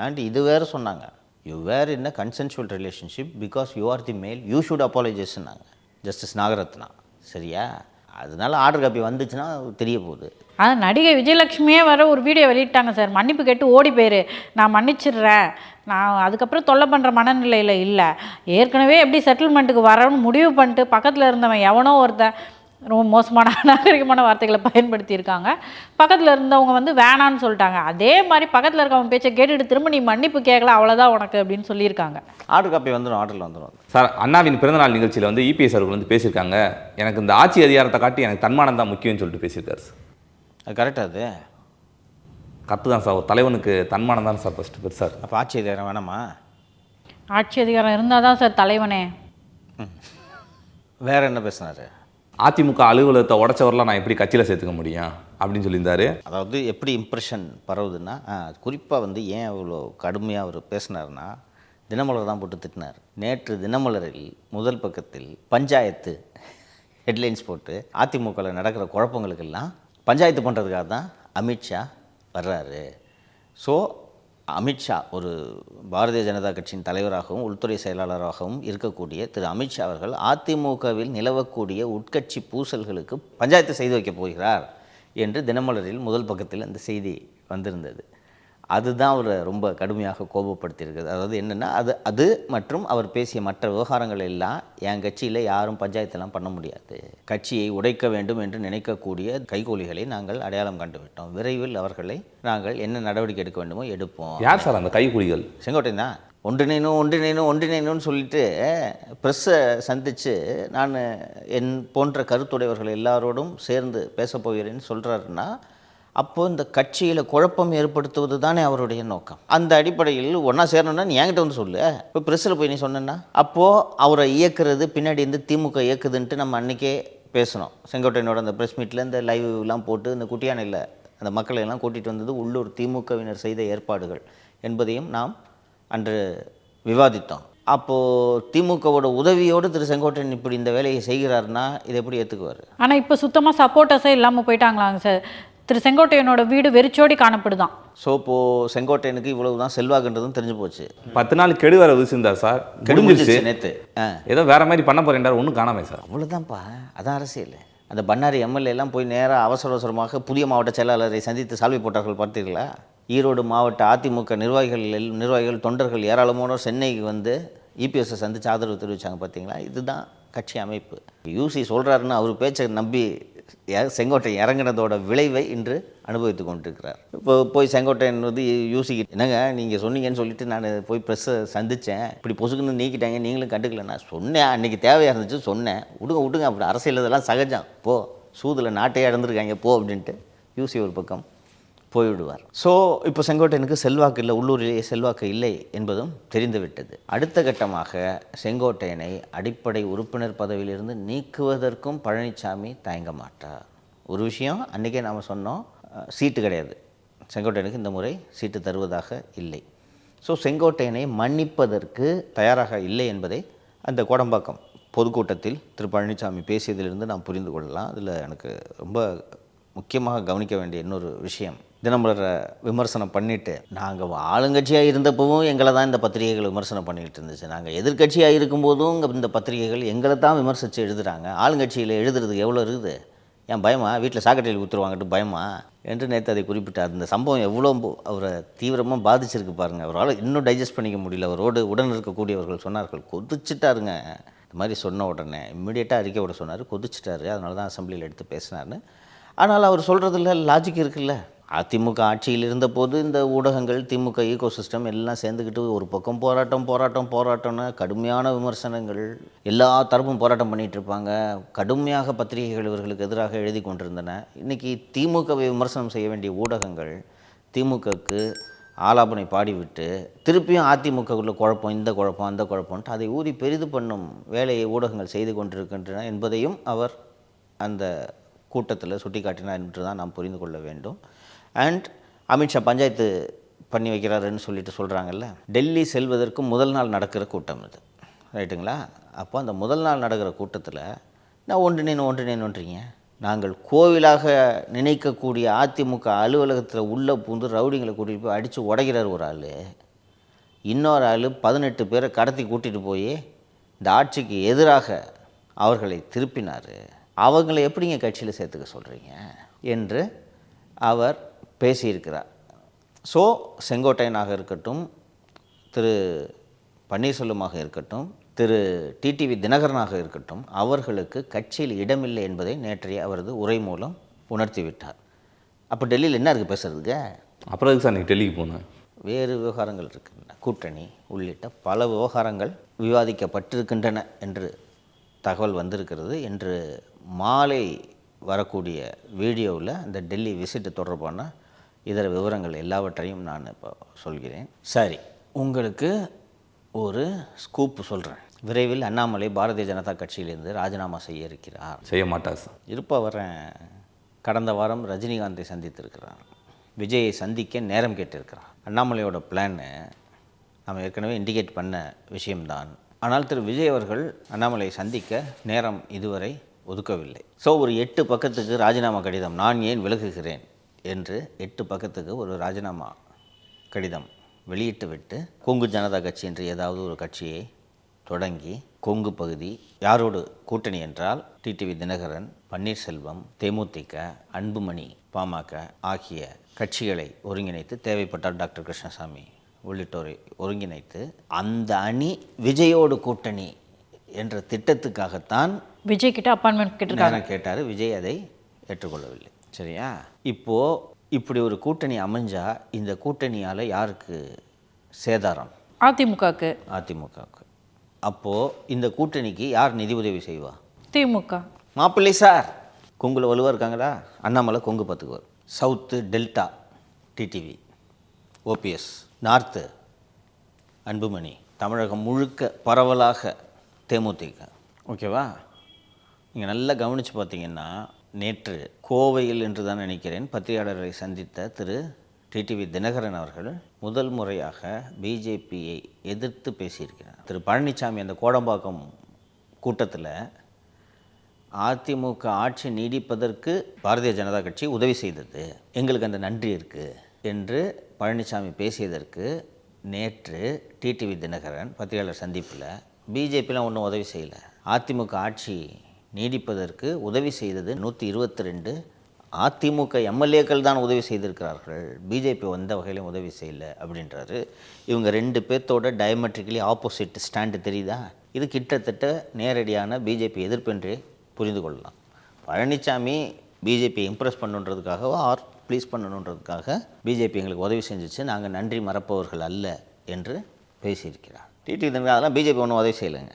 ஆண்டி இது வேறு சொன்னாங்க, you were in a consensual relationship because you are the male, you should அப்பாலஜைஸ்னாங்க ஜஸ்டிஸ் நாகரத்னா. சரியா? அதனால ஆர்டர் காப்பி வந்துச்சுன்னா தெரிய போகுது. ஆனால் நடிகை விஜயலட்சுமியே வர ஒரு வீடியோ வெளியிட்டாங்க சார், மன்னிப்பு கேட்டு ஓடி போயிரு, நான் மன்னிச்சிடுறேன், நான் அதுக்கப்புறம் தொல்லை பண்ணுற மனநிலையில் இல்லை, ஏற்கனவே எப்படி செட்டில்மெண்ட்டுக்கு வரணும்னு முடிவு பண்ணிட்டு பக்கத்தில் இருந்தவன் எவனோ ஒருத்தன் ரொம்ப மோசமான நாகரிகமான வார்த்தைகளை பயன்படுத்தியிருக்காங்க, பக்கத்தில் இருந்தவங்க வந்து வேணான்னு சொல்லிட்டாங்க, அதே மாதிரி பக்கத்தில் இருக்கவங்க பேச்சை கேட்டுட்டு திரும்ப நீ மன்னிப்பு கேட்கல அவ்வளோதான் உனக்கு அப்படின்னு சொல்லியிருக்காங்க. ஆர்டர் காப்பி வந்துடும், ஆர்டரில் வந்துடும். சார், அண்ணாவின் பிறந்தநாள் நிகழ்ச்சியில் வந்து இபிஎஸ் அவர்கள் வந்து பேசியிருக்காங்க, எனக்கு இந்த ஆட்சி அதிகாரத்தை காட்டி எனக்கு தன்மானம் தான் முக்கியம்னு சொல்லிட்டு பேசியிருக்காரு சார். அது கரெக்டாக? அது கரெக்டு தான் சார். ஒரு தலைவனுக்கு தன்மானம் தான் சார் ஃபஸ்ட்டு பெருசு சார். அப்போ ஆட்சி அதிகாரம் வேணாமா? ஆட்சி அதிகாரம் இருந்தால் தான் சார் தலைவனே. வேறு என்ன பேசினார்? அதிமுக அலுவலகத்தை உடச்சவரெலாம் நான் எப்படி கட்சியில் சேர்த்துக்க முடியும் அப்படின்னு சொல்லியிருந்தாரு. அதாவது எப்படி இம்ப்ரெஷன் பரவுதுன்னா, குறிப்பாக வந்து ஏன் அவ்வளோ கடுமையாக அவர் பேசினார்னா, தினமலர் தான் போட்டு திட்டினார். நேற்று தினமலரில் முதல் பக்கத்தில் பஞ்சாயத்து ஹெட்லைன்ஸ் போட்டு அதிமுகவில் நடக்கிற குழப்பங்களுக்கெல்லாம் பஞ்சாயத்து பண்ணுறதுக்காக தான் அமித்ஷா வர்றாரு. ஸோ அமித்ஷா ஒரு பாரதிய ஜனதா கட்சியின் தலைவராகவும் உள்துறை செயலாளராகவும் இருக்கக்கூடிய திரு அமித்ஷா அவர்கள் அதிமுகவில் நிலவக்கூடிய உட்கட்சி பூசல்களுக்கு பஞ்சாயத்து செய்து வைக்கப் போகிறார் என்று தினமலரில் முதல் பக்கத்தில் அந்த செய்தி வந்திருந்தது. அதுதான் அவரை ரொம்ப கடுமையாக கோபப்படுத்தியிருக்குது. அதாவது என்னென்னா, அது மற்றும் அவர் பேசிய மற்ற விவகாரங்கள் எல்லாம் என் கட்சியில் யாரும் பஞ்சாயத்தெல்லாம் பண்ண முடியாது, கட்சியை உடைக்க வேண்டும் என்று நினைக்கக்கூடிய கைகூலிகளை நாங்கள் அடையாளம் கண்டுவிட்டோம், விரைவில் அவர்களை நாங்கள் என்ன நடவடிக்கை எடுக்க வேண்டுமோ எடுப்போம். யார் சார் அந்த கைகூலிகள்? செங்கோட்டையன் தான். ஒன்றிணைனும் சொல்லிட்டு ப்ரெஸ்ஸை சந்தித்து நான் என் போன்ற கருத்துடையவர்கள் எல்லாரோடும் சேர்ந்து பேசப் போகிறேன்னு சொல்கிறாருன்னா, அப்போது இந்த கட்சியில் குழப்பம் ஏற்படுத்துவது தானே அவருடைய நோக்கம். அந்த அடிப்படையில் ஒன்றா சேரணுன்னா நீ என்கிட்ட வந்து சொல்லு, இப்போ ப்ரெஸ்ஸில் போய் நீ சொன்னா அப்போது அவரை இயக்குறது பின்னாடி இருந்து திமுக இயக்குதுன்ட்டு நம்ம அன்றைக்கே பேசணும். செங்கோட்டையனோட அந்த ப்ரெஸ் மீட்டில் இந்த லைவ்லாம் போட்டு இந்த குட்டியானையில் அந்த மக்களை எல்லாம் கூட்டிகிட்டு வந்தது உள்ளூர் திமுகவினர் செய்த ஏற்பாடுகள் என்பதையும் நாம் அன்று விவாதித்தோம். அப்போது திமுகவோட உதவியோடு திரு செங்கோட்டையன் இப்படி இந்த வேலையை செய்கிறாருன்னா இதை எப்படி ஏற்றுக்குவார்? ஆனால் இப்போ சுத்தமாக சப்போர்ட்டர்ஸே இல்லாமல் போயிட்டாங்களாங்க சார். திரு செங்கோட்டையனோட வீடு வெறிச்சோடி காணப்படுதான். ஸோ இப்போது செங்கோட்டையனுக்கு இவ்வளவு தான் செல்வாக்குன்றதும் தெரிஞ்சு போச்சு. 10 நாள் கெடு வேற விசிந்தார் சார். முடிஞ்சிருச்சு நேற்று. ஏதோ வேற மாதிரி பண்ண போறேன்டார், ஒன்றும் காணாமே சார். அவ்வளோதான்ப்பா, அதான் அரசியல். அந்த பண்ணாரி எம்எல்ஏ எல்லாம் போய் நேராக அவசரமாக புதிய மாவட்ட செயலாளரை சந்தித்து சால்வை போட்டார்கள், பார்த்தீர்களா? ஈரோடு மாவட்ட அதிமுக நிர்வாகிகள் தொண்டர்கள் ஏராளமானோர் சென்னைக்கு வந்து இபிஎஸ்ஸை சந்தித்து ஆதரவு தெரிவித்தாங்க, பார்த்தீங்களா? இதுதான் கட்சி அமைப்பு. யூசி சொல்கிறாருன்னு அவர் பேச்சை நம்பி செங்கோட்டையன் இறங்கினதோட விளைவை இன்று அனுபவித்து கொண்டிருக்கிறார். இப்போ போய் செங்கோட்டையன் வந்து யூசிக்கு, என்னங்க நீங்கள் சொன்னீங்கன்னு சொல்லிட்டு நான் போய் ப்ரெஸ்ஸை சந்தித்தேன், இப்படி பொசுக்குன்னு நீக்கிட்டாங்க, நீங்களும் கண்டுக்கல. நான் சொன்னேன், அன்றைக்கி தேவையாக இருந்துச்சு சொன்னேன், விடுங்க அப்படி அரசியல் இதெல்லாம் சகஜம், போ சூதில் நாட்டையே இழந்திருக்காங்க போ அப்படின்ட்டு யூசி ஒரு பக்கம் போய்விடுவார். ஸோ இப்போ செங்கோட்டையனுக்கு செல்வாக்கு இல்லை, உள்ளூரிலேயே செல்வாக்கு இல்லை என்பதும் தெரிந்துவிட்டது. அடுத்த கட்டமாக செங்கோட்டையனை அடிப்படை உறுப்பினர் பதவியிலிருந்து நீக்குவதற்கும் பழனிசாமி தயங்க மாட்டார். ஒரு விஷயம் அன்றைக்கே நாம் சொன்னோம், சீட்டு கிடையாது, செங்கோட்டையனுக்கு இந்த முறை சீட்டு தருவதாக இல்லை. ஸோ செங்கோட்டையனை மன்னிப்பதற்கு தயாராக இல்லை என்பதை அந்த கோடம்பாக்கம் பொதுக்கூட்டத்தில் திரு பழனிசாமி பேசியதிலிருந்து நாம் புரிந்து கொள்ளலாம். அதில் எனக்கு ரொம்ப முக்கியமாக கவனிக்க வேண்டிய இன்னொரு விஷயம், தினமலரை விமர்சனம் பண்ணிவிட்டு, நாங்கள் ஆளுங்கட்சியாக இருந்தப்பவும் எங்களை தான் இந்த பத்திரிகைகள் விமர்சனம் பண்ணிக்கிட்டு இருந்துச்சு, நாங்கள் எதிர்கட்சியாக இருக்கும்போதும் இந்த பத்திரிகைகள் எங்களை தான் விமர்சித்து எழுதுகிறாங்க, ஆளுங்கட்சியில் எழுதுறதுக்கு எவ்வளோ இருக்குது, ஏன் பயமா, வீட்டில் சாக்கடையில் ஊற்றுருவாங்கட்டு பயமா என்று நேற்று அதை குறிப்பிட்டார். இந்த சம்பவம் எவ்வளோ அவரை தீவிரமாக பாதிச்சிருக்கு பாருங்கள். அவரால் இன்னும் டைஜஸ்ட் பண்ணிக்க முடியல. அவரோடு உடன் இருக்கக்கூடியவர்கள் சொன்னார்கள், கொதிச்சிட்டாருங்க. இந்த மாதிரி சொன்ன உடனே இம்மிடியேட்டாக அறிக்கை விட சொன்னார், கொதிச்சிட்டாரு, அதனால தான் அசெம்பிளியில் எடுத்து பேசினார்னு. ஆனால் அவர் சொல்கிறதுல லாஜிக் இருக்குல்ல. அதிமுக ஆட்சியில் இருந்தபோது இந்த ஊடகங்கள், திமுக ஈகோசிஸ்டம் எல்லாம் சேர்ந்துக்கிட்டு ஒரு பக்கம் போராட்டம்னு கடுமையான விமர்சனங்கள், எல்லா தரப்பும் போராட்டம் பண்ணிகிட்டு இருப்பாங்க. கடுமையாக பத்திரிகைகள் இவர்களுக்கு எதிராக எழுதி கொண்டிருந்தன. இன்றைக்கி திமுகவை விமர்சனம் செய்ய வேண்டிய ஊடகங்கள் திமுகவுக்கு ஆலாபனை பாடிவிட்டு திருப்பியும் அதிமுகவுள்ள குழப்பம், இந்த குழப்பம், அந்த குழப்பம்ன்ட்டு அதை ஊதி பெரிது பண்ணும் வேலையை ஊடகங்கள் செய்து கொண்டிருக்கின்றன என்பதையும் அவர் அந்த கூட்டத்தில் சுட்டிக்காட்டினார் என்று தான் நாம் புரிந்து கொள்ள வேண்டும். அண்ட் அமித்ஷா பஞ்சாயத்து பண்ணி வைக்கிறாருன்னு சொல்கிறாங்கல்ல, டெல்லி செல்வதற்கு முதல் நாள் நடக்கிற கூட்டம் இது, ரைட்டுங்களா? அப்போ அந்த முதல் நாள் நடக்கிற கூட்டத்தில் நான் ஒன்றினேன்றீங்க. நாங்கள் கோவிலாக நினைக்கக்கூடிய அதிமுக அலுவலகத்தில் உள்ளே பூந்து ரவுடிங்களை கூட்டிகிட்டு போய் அடித்து உடைக்கிறார் ஒரு ஆள், இன்னொரு ஆள் 18 பேரை கடத்தி கூட்டிகிட்டு போய் இந்த ஆட்சிக்கு எதிராக அவர்களை திருப்பினார், அவங்களை எப்படிங்க கட்சியில் சேர்த்துக்க சொல்கிறீங்க என்று அவர் பேசியிருக்கிறார். ஸோ செங்கோட்டையனாக இருக்கட்டும், திரு பன்னீர்செல்வமாக இருக்கட்டும், திரு டிடிவி தினகரனாக இருக்கட்டும், அவர்களுக்கு கட்சியில் இடமில்லை என்பதை நேற்றைய அவரது உரை மூலம் உணர்த்திவிட்டார். அப்போ டெல்லியில் என்ன இருக்குது பேசுகிறதுக்கு? அப்புறம் எதுக்கு சார் நீங்கள் டெல்லிக்கு போனேன்? வேறு விவகாரங்கள் இருக்கின்றன, கூட்டணி உள்ளிட்ட பல விவகாரங்கள் விவாதிக்கப்பட்டிருக்கின்றன என்று தகவல் வந்திருக்கிறது. என்று மாலை வரக்கூடிய வீடியோவில் அந்த டெல்லி விசிட்டு தொடர்பான இதர விவரங்கள் எல்லாவற்றையும் நான் இப்போ சொல்கிறேன். சரி, உங்களுக்கு ஒரு ஸ்கூப் சொல்கிறேன். விரைவில் அண்ணாமலை பாரதிய ஜனதா கட்சியிலிருந்து ராஜினாமா செய்ய இருக்கிறார். செய்ய மாட்டார் சார். இருப்பவரேன் கடந்த வாரம் ரஜினிகாந்தை சந்தித்திருக்கிறார், விஜயை சந்திக்க நேரம் கேட்டிருக்கிறார். அண்ணாமலையோட பிளான்னு நம்ம ஏற்கனவே இண்டிகேட் பண்ண விஷயம்தான். ஆனால் திரு விஜய் அவர்கள் அண்ணாமலையை சந்திக்க நேரம் இதுவரை ஒதுக்கவில்லை. ஸோ ஒரு 8 பக்கத்துக்கு ராஜினாமா கடிதம், நான் ஏன் விலகுகிறேன் என்று 8 பக்கத்துக்கு ஒரு ராஜினாமா கடிதம் வெளியிட்டு விட்டு கொங்கு ஜனதா கட்சி என்று ஏதாவது ஒரு கட்சியை தொடங்கி, கொங்கு பகுதி யாரோடு கூட்டணி என்றால் டிடிவி தினகரன், பன்னீர்செல்வம், தேமுதிக, அன்புமணி, பாமக ஆகிய கட்சிகளை ஒருங்கிணைத்து, தேவைப்பட்டால் டாக்டர் கிருஷ்ணசாமி உள்ளிட்டோரை ஒருங்கிணைத்து அந்த அணி விஜயோடு கூட்டணி என்ற திட்டத்துக்காகத்தான் விஜய் கிட்ட அப்பாயின்மெண்ட் கேட்டார். விஜய் அதை ஏற்றுக்கொள்ளவில்லை. சரியா? இப்போது இப்படி ஒரு கூட்டணி அமைஞ்சா இந்த கூட்டணியால் யாருக்கு சேதாரம்? அதிமுகவுக்கு. அப்போது இந்த கூட்டணிக்கு யார் நிதி உதவி செய்வா? திமுக. மாப்பிள்ளை சார் கொங்குல வலுவாக இருக்காங்களா? அண்ணாமலை கொங்கு பார்த்துக்குவார். South delta TTV, OPS, north Anbumani, தமிழகம் முழுக்க பரவலாக தேமுதிக. ஓகேவா? நீங்கள் நல்லா கவனித்து பார்த்தீங்கன்னா, நேற்று கோவையில் என்று தான் நினைக்கிறேன் பத்திரிகையாளர்களை சந்தித்த திரு டிடிவி தினகரன் அவர்கள் முதல் முறையாக பிஜேபியை எதிர்த்து பேசியிருக்கிறார். திரு பழனிசாமி அந்த கோடம்பாக்கம் கூட்டத்தில் அதிமுக ஆட்சி நீடிப்பதற்கு பாரதிய ஜனதா கட்சி உதவி செய்தது, எங்களுக்கு அந்த நன்றி இருக்குது என்று பழனிசாமி பேசியதற்கு நேற்று டிடிவி தினகரன் பத்திரிகையாளர் சந்திப்பில் பிஜேபிலாம் ஒன்றும் உதவி செய்யலை, அதிமுக ஆட்சி நீடிப்பதற்கு உதவி செய்தது 122 அதிமுக எம்எல்ஏக்கள் தான் உதவி செய்திருக்கிறார்கள், பிஜேபி வந்த வகையிலும் உதவி செய்யலை அப்படின்றாரு. இவங்க 2 பேர்த்தோட டயமெட்ரிக்கலி ஆப்போசிட் ஸ்டாண்டு தெரியுதா? இது கிட்டத்தட்ட நேரடியான பிஜேபி எதிர்ப்பு என்றே புரிந்து கொள்ளலாம். பழனிசாமி பிஜேபியை இம்ப்ரெஸ் பண்ணுன்றதுக்காகவோ ஆர் ப்ளீஸ் பண்ணணுன்றதுக்காக பிஜேபி எங்களுக்கு உதவி செஞ்சிச்சு, நாங்கள் நன்றி மறப்பவர்கள் அல்ல என்று பேசியிருக்கிறார். டிடி தினகரன் அதெல்லாம் பிஜேபி ஒன்றும் உதவி செய்யலைங்க.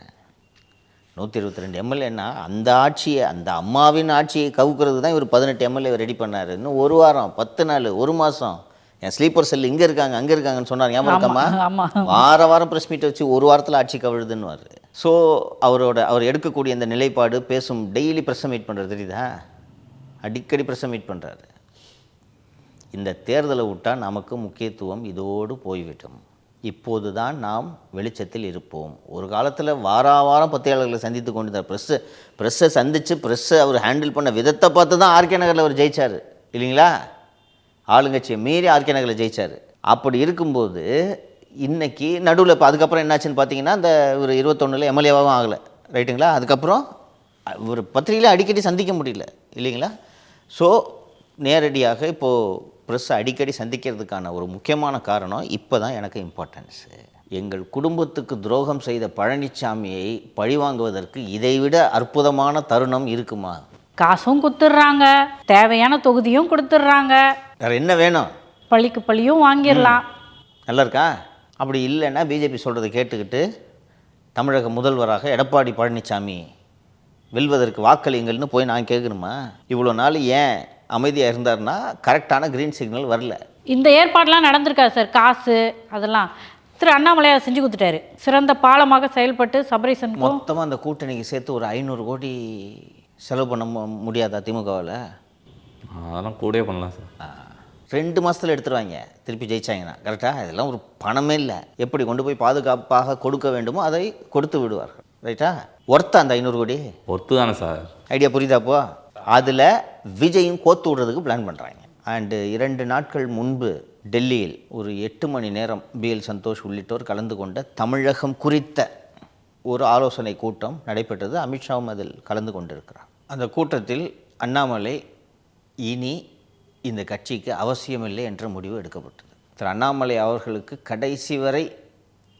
122 எம்எல்ஏன்னா அந்த ஆட்சியை, அந்த அம்மாவின் ஆட்சியை கவுக்கிறது தான் இவர் 18 எம்எல்ஏ ரெடி பண்ணார். இன்னும் ஒரு வாரம், 10 நாள், ஒரு மாதம் என் ஸ்லீப்பர் செல் இங்கே இருக்காங்க அங்கே இருக்காங்கன்னு சொன்னார். ஞாபகம் இருக்காமா? வாரம் ப்ரெஸ் மீட்டை வச்சு ஒரு வாரத்தில் ஆட்சி கவிழுதுன்னு. ஸோ அவர் எடுக்கக்கூடிய இந்த நிலைப்பாடு, பேசும், டெய்லி ப்ரெஸ் மீட் பண்ணுறது தெரியுதா? அடிக்கடி ப்ரெஸ் மீட் பண்ணுறாரு. இந்த தேர்தலை விட்டால் நமக்கு முக்கியத்துவம் இதோடு போய்விட்டோம். இப்போது தான் நாம் வெளிச்சத்தில் இருப்போம். ஒரு காலத்தில் வாரம் பத்திரிகையாளர்களை சந்தித்து கொண்டிருந்தார். ப்ரெஸ்ஸை சந்தித்து ப்ரெஸ்ஸை அவர் ஹேண்டில் பண்ண விதத்தை பார்த்து தான் ஆர்கே நகரில் அவர் ஜெயிச்சார் இல்லைங்களா? ஆளுங்கட்சியை மீறி ஆர்கே நகரில் ஜெயிச்சார். அப்படி இருக்கும்போது இன்றைக்கி நடுவில் இப்போ அதுக்கப்புறம் என்னாச்சுன்னு பார்த்தீங்கன்னா, இந்த ஒரு 21 எம்எல்ஏவாகவும் ஆகலை, ரைட்டுங்களா? அதுக்கப்புறம் ஒரு பத்திரிகையில் அடிக்கடி சந்திக்க முடியல இல்லைங்களா? ஸோ நேரடியாக இப்போது ப்ரெஸ்ஸை அடிக்கடி சந்திக்கிறதுக்கான ஒரு முக்கியமான காரணம் இப்போ தான் எனக்கு இம்பார்ட்டன்ஸு. எங்கள் குடும்பத்துக்கு துரோகம் செய்த பழனிசாமியை பழிவாங்குவதற்கு இதைவிட அற்புதமான தருணம் இருக்குமா? காசும் கொடுத்துட்றாங்க, தேவையான தொகுதியும் கொடுத்துட்றாங்க, வேறு என்ன வேணும்? பள்ளிக்கு பள்ளியும் வாங்கிடலாம். நல்லா இருக்கா? அப்படி இல்லைன்னா பிஜேபி சொல்கிறத கேட்டுக்கிட்டு தமிழக முதல்வராக எடப்பாடி பழனிசாமி வெல்வதற்கு வாக்களிங்கள்னு போய் நான் கேட்கணுமா? இவ்வளோ நாள் ஏன் அமைதியாக இருந்தார்னா கரெக்டான க்ரீன் சிக்னல் வரல. இந்த ஏற்பாடெலாம் நடந்திருக்காரு சார். காசு அதெல்லாம் திரு அண்ணாமலையார் செஞ்சு கொடுத்துட்டாரு. சிறந்த பாலமாக செயல்பட்டு சபரீசன் மொத்தமாக அந்த கூட்டணிக்கு சேர்த்து ஒரு 500 கோடி செலவு பண்ண முடியாதா திமுகவில்? அதெல்லாம் கூடவே பண்ணலாம் சார். 2 மாதத்தில் எடுத்துருவாங்க திருப்பி ஜெயிச்சாங்கன்னா. கரெக்டாக? இதெல்லாம் ஒரு பணமே இல்லை. எப்படி கொண்டு போய் பாதுகாப்பாக கொடுக்க வேண்டுமோ அதை கொடுத்து விடுவார்கள். ரைட்டா? ஒர்த்தா அந்த 500 கோடி? ஒர்த்து தானே சார். ஐடியா புரியுதாப்போ? அதில் விஜயும் கோத்து விடுறதுக்கு பிளான் பண்ணுறாங்க. அண்டு 2 நாட்கள் முன்பு டெல்லியில் ஒரு 8 மணி நேரம் பிஎல் சந்தோஷ் உள்ளிட்டோர் கலந்து கொண்ட தமிழகம் குறித்த ஒரு ஆலோசனை கூட்டம் நடைபெற்றது. அமித்ஷாவும் அதில் கலந்து கொண்டிருக்கிறார். அந்த கூட்டத்தில் அண்ணாமலை இனி இந்த கட்சிக்கு அவசியமில்லை என்ற முடிவு எடுக்கப்பட்டது. திரு அண்ணாமலை அவர்களுக்கு கடைசி வரை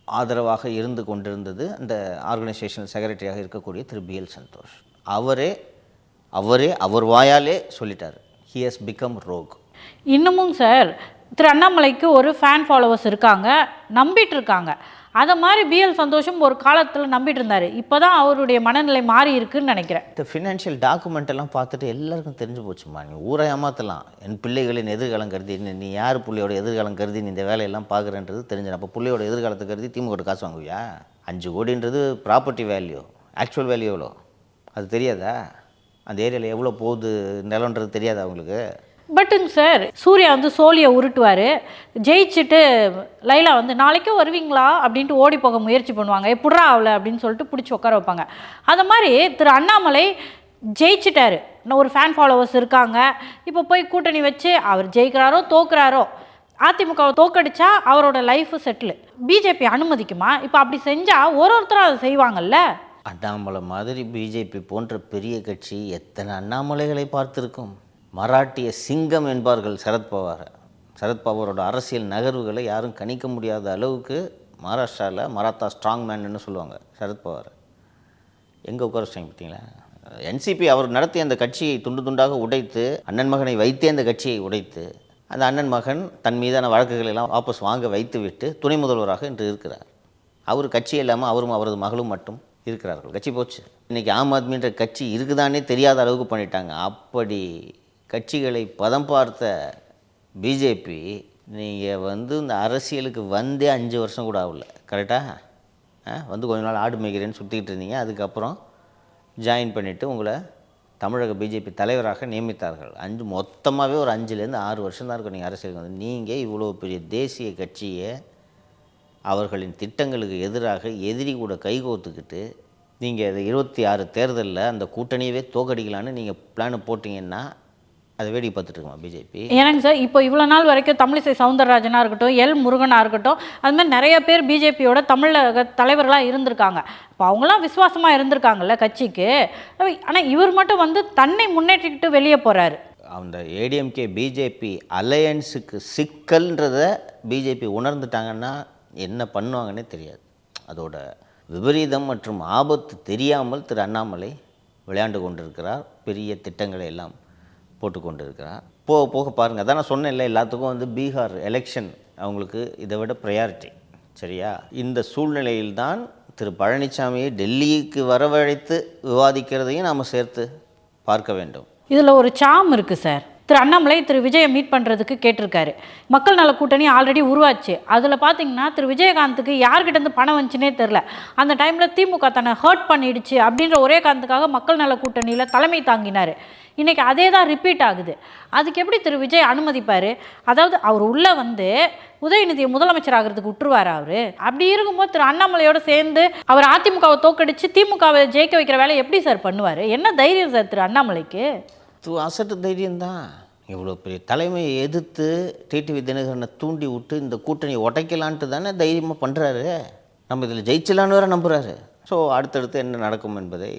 ஆதரவாக இருந்து கொண்டிருந்தது அந்த ஆர்கனைசேஷனல் செக்ரட்டரியாக இருக்கக்கூடிய திரு பிஎல் சந்தோஷ். அவரே அவர் வாயாலே சொல்லிட்டார், ஹி ஹஸ் பிகம் ரோக். இன்னமும் சார் திரு அண்ணாமலைக்கு ஒரு ஃபேன் ஃபாலோவர்ஸ் இருக்காங்க, நம்பிட்டு இருக்காங்க. அதை மாதிரி பிஎல் சந்தோஷம் ஒரு காலத்தில் நம்பிட்டு இருந்தார். இப்போ தான் அவருடைய மனநிலை மாறி இருக்குன்னு நினைக்கிறேன். இந்த ஃபினான்ஷியல் டாக்குமெண்ட் எல்லாம் பார்த்துட்டு எல்லாருக்கும் தெரிஞ்சு போச்சுமா. நீ ஊரை ஏமாற்றலாம், என் பிள்ளைகளின் எதிர்காலம் கருதி நீ யார் பிள்ளையோட எதிர்காலம் கருதி நீ இந்த வேலையெல்லாம் பார்க்குறன்றது தெரிஞ்சிடும். அப்போ பிள்ளையோட எதிர்காலத்தை கருதி திமுக காசு வாங்குவியா? 5 கோடின்றது ப்ராப்பர்ட்டி வேல்யூ, ஆக்சுவல் வேல்யூ எவ்வளோ அது தெரியாதா? அந்த ஏரியாவில் எவ்வளோ போகுது நிலன்றது தெரியாதா அவங்களுக்கு? பட்டுங்க சார், சூர்யா சோழியை உருட்டுவார், ஜெயிச்சுட்டு லைலா நாளைக்கும் வருவீங்களா அப்படின்ட்டு ஓடி போக முயற்சி பண்ணுவாங்க. எப்படா அவளை அப்படின்னு சொல்லிட்டு பிடிச்சி உட்கார வைப்பாங்க. அது மாதிரி திரு அண்ணாமலை ஜெயிச்சிட்டாரு, இன்னும் ஒரு ஃபேன் ஃபாலோவர்ஸ் இருக்காங்க. இப்போ போய் கூட்டணி வச்சு அவர் ஜெயிக்கிறாரோ தோக்குறாரோ, அதிமுகவை தோக்கடிச்சா அவரோட லைஃபு செட்டில். பிஜேபி அனுமதிக்குமா? இப்போ அப்படி செஞ்சால் ஒருத்தரும் அதை செய்வாங்கல்ல. அண்ணாமலை மாதிரி பிஜேபி போன்ற பெரிய கட்சி எத்தனை அண்ணாமலைகளை பார்த்துருக்கும். மராட்டிய சிங்கம் என்பார்கள் சரத்பவாரோட அரசியல் நகர்வுகளை யாரும் கணிக்க முடியாத அளவுக்கு மகாராஷ்டிராவில் மராத்தா ஸ்ட்ராங் மேன்னு சொல்லுவாங்க சரத்பவார். எங்கே உட்கார வச்சாங்க பார்த்தீங்களா? என்சிபி அவர் நடத்திய அந்த கட்சியை துண்டு துண்டாக உடைத்து, அண்ணன் மகனை வைத்தே அந்த கட்சியை உடைத்து, அந்த அண்ணன் மகன் தன் மீதான வழக்குகளை எல்லாம் வாபஸ் வாங்க வைத்து விட்டு துணை முதல்வராக இன்று இருக்கிறார். அவர் கட்சி இல்லாமல் அவரும் அவரது மகளும் மட்டும் இருக்கிறார்கள். கட்சி போச்சு. இன்றைக்கி ஆம் ஆத்மின்ற கட்சி இருக்குதானே தெரியாத அளவுக்கு பண்ணிட்டாங்க. அப்படி கட்சிகளை பதம் பார்த்த பிஜேபி நீங்கள் இந்த அரசியலுக்கு வந்தே 5 வருஷம் கூட ஆகல. கரெக்டாக? கொஞ்ச நாள் ஆடு மேய்கிறேன்னு சுற்றிக்கிட்டு இருந்தீங்க. அதுக்கப்புறம் ஜாயின் பண்ணிவிட்டு உங்களை தமிழக பிஜேபி தலைவராக நியமித்தார்கள். மொத்தமாகவே ஒரு 5லேருந்து 6 வருஷம் தான் இருக்கும் நீங்கள் அரசியலுக்கு நீங்கள் இவ்வளோ பெரிய தேசிய கட்சியை அவர்களின் திட்டங்களுக்கு எதிராக எதிரி கூட கைகோத்துக்கிட்டு நீங்கள் 26 தேர்தலில் அந்த கூட்டணியவே தோக்கடிக்கலான்னு நீங்கள் பிளான் போட்டிங்கன்னா அதை வேடிக்கை பார்த்துட்டு இருக்குமா பிஜேபி? ஏன்னாங்க சார், இப்போ இவ்வளோ நாள் வரைக்கும் தமிழிசை சவுந்தரராஜனாக இருக்கட்டும், எல் முருகனாக இருக்கட்டும், அது மாதிரி நிறைய பேர் பிஜேபியோட தமிழக தலைவர்களாக இருந்திருக்காங்க. இப்போ அவங்களாம் விசுவாசமாக இருந்திருக்காங்கல்ல கட்சிக்கு. ஆனால் இவர் மட்டும் தன்னை முன்னேற்றிக்கிட்டு வெளியே போகிறாரு. அந்த ஏடிஎம்கே பிஜேபி அலையன்ஸுக்கு சிக்கல்ன்றதை பிஜேபி உணர்ந்துட்டாங்கன்னா என்ன பண்ணுவாங்கன்னே தெரியாது. அதோட விபரீதம் மற்றும் ஆபத்து தெரியாமல் திரு அண்ணாமலை விளையாண்டு கொண்டிருக்கிறார். பெரிய திட்டங்களை எல்லாம் போட்டு கொண்டு இருக்கிறார். போக போக பாருங்கள். அதான் நான் சொன்னேன் இல்லை, எல்லாத்துக்கும் பீகார் எலெக்ஷன் அவங்களுக்கு இதை விட ப்ரையாரிட்டி. சரியா? இந்த சூழ்நிலையில்தான் திரு பழனிசாமியை டெல்லிக்கு வரவழைத்து விவாதிக்கிறதையும் நாம் சேர்த்து பார்க்க வேண்டும். இதில் ஒரு சாம் இருக்குது சார். திரு அண்ணாமலை திரு விஜயை மீட் பண்ணுறதுக்கு கேட்டிருக்காரு. மக்கள் நல கூட்டணி ஆல்ரெடி உருவாச்சு. அதில் பார்த்தீங்கன்னா திரு விஜயகாந்துக்கு யார்கிட்டேருந்து பணம் வந்துச்சுனே தெரில. அந்த டைமில் திமுக தன்னை ஹர்ட் பண்ணிடுச்சு அப்படின்ற ஒரே காரணத்துக்காக மக்கள் நல கூட்டணியில் தலைமை தாங்கினார். இன்றைக்கி அதே தான் ரிப்பீட் ஆகுது. அதுக்கு எப்படி திரு விஜய் அனுமதிப்பார்? அதாவது அவர் உள்ளே வந்து உதயநிதியை முதலமைச்சர் ஆகிறதுக்கு விட்டுருவார் அவர். அப்படி இருக்கும்போது திரு அண்ணாமலையோடு சேர்ந்து அவர் அதிமுகவை தோக்கடித்து திமுகவை ஜெயிக்க வைக்கிற வேலை எப்படி சார் பண்ணுவார்? என்ன தைரியம் சார் திரு அண்ணாமலைக்கு? அசட்டு தைரியம்தான். இவ்வளோ பெரிய தலைமையை எதிர்த்து டிடிவி தினகரனை தூண்டி விட்டு இந்த கூட்டணியை உடைக்கலான்ட்டு தானே தைரியமாக பண்ணுறாரு. நம்ம இதில் ஜெயிச்சலான்னு வேறு நம்புகிறாரு. ஸோ அடுத்தடுத்து என்ன நடக்கும் என்பதை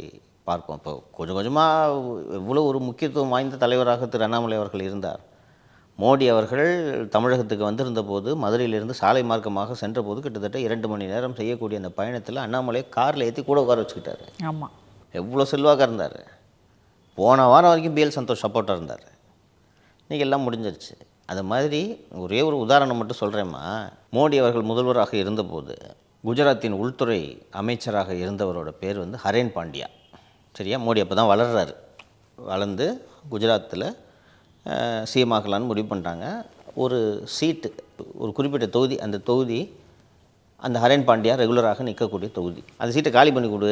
பார்ப்போம். இப்போ கொஞ்சம் கொஞ்சமாக இவ்வளோ ஒரு முக்கியத்துவம் வாய்ந்த தலைவராக திரு அண்ணாமலை அவர்கள் இருந்தார். மோடி அவர்கள் தமிழகத்துக்கு வந்திருந்த போது மதுரையிலிருந்து சாலை மார்க்கமாக சென்ற போது கிட்டத்தட்ட 2 மணி நேரம் செய்யக்கூடிய அந்த பயணத்தில் அண்ணாமலை காரில் ஏற்றி கூட உட்கார வச்சுக்கிட்டாரு. ஆமாம், எவ்வளோ செல்வாக்காக இருந்தார். போன வாரம் வரைக்கும் பிஎல் சந்தோஷ் சப்போர்ட்டாக இருந்தார். இன்றைக்கி எல்லாம் முடிஞ்சிருச்சு. அது மாதிரி ஒரே ஒரு உதாரணம் மட்டும் சொல்கிறேம்மா. மோடி அவர்கள் முதல்வராக இருந்தபோது குஜராத்தின் உள்துறை அமைச்சராக இருந்தவரோட பேர் வந்து ஹரேன் பாண்டியா. சரியா? மோடி அப்போ தான் வளர்கிறாரு. வளர்ந்து குஜராத்தில் சிஎம் ஆகலான்னு முடிவு பண்ணுறாங்க. ஒரு சீட்டு, ஒரு குறிப்பிட்ட தொகுதி, அந்த தொகுதி அந்த ஹரேன் பாண்டியா ரெகுலராக நிற்கக்கூடிய தொகுதி. அந்த சீட்டை காலி பண்ணி கொடு,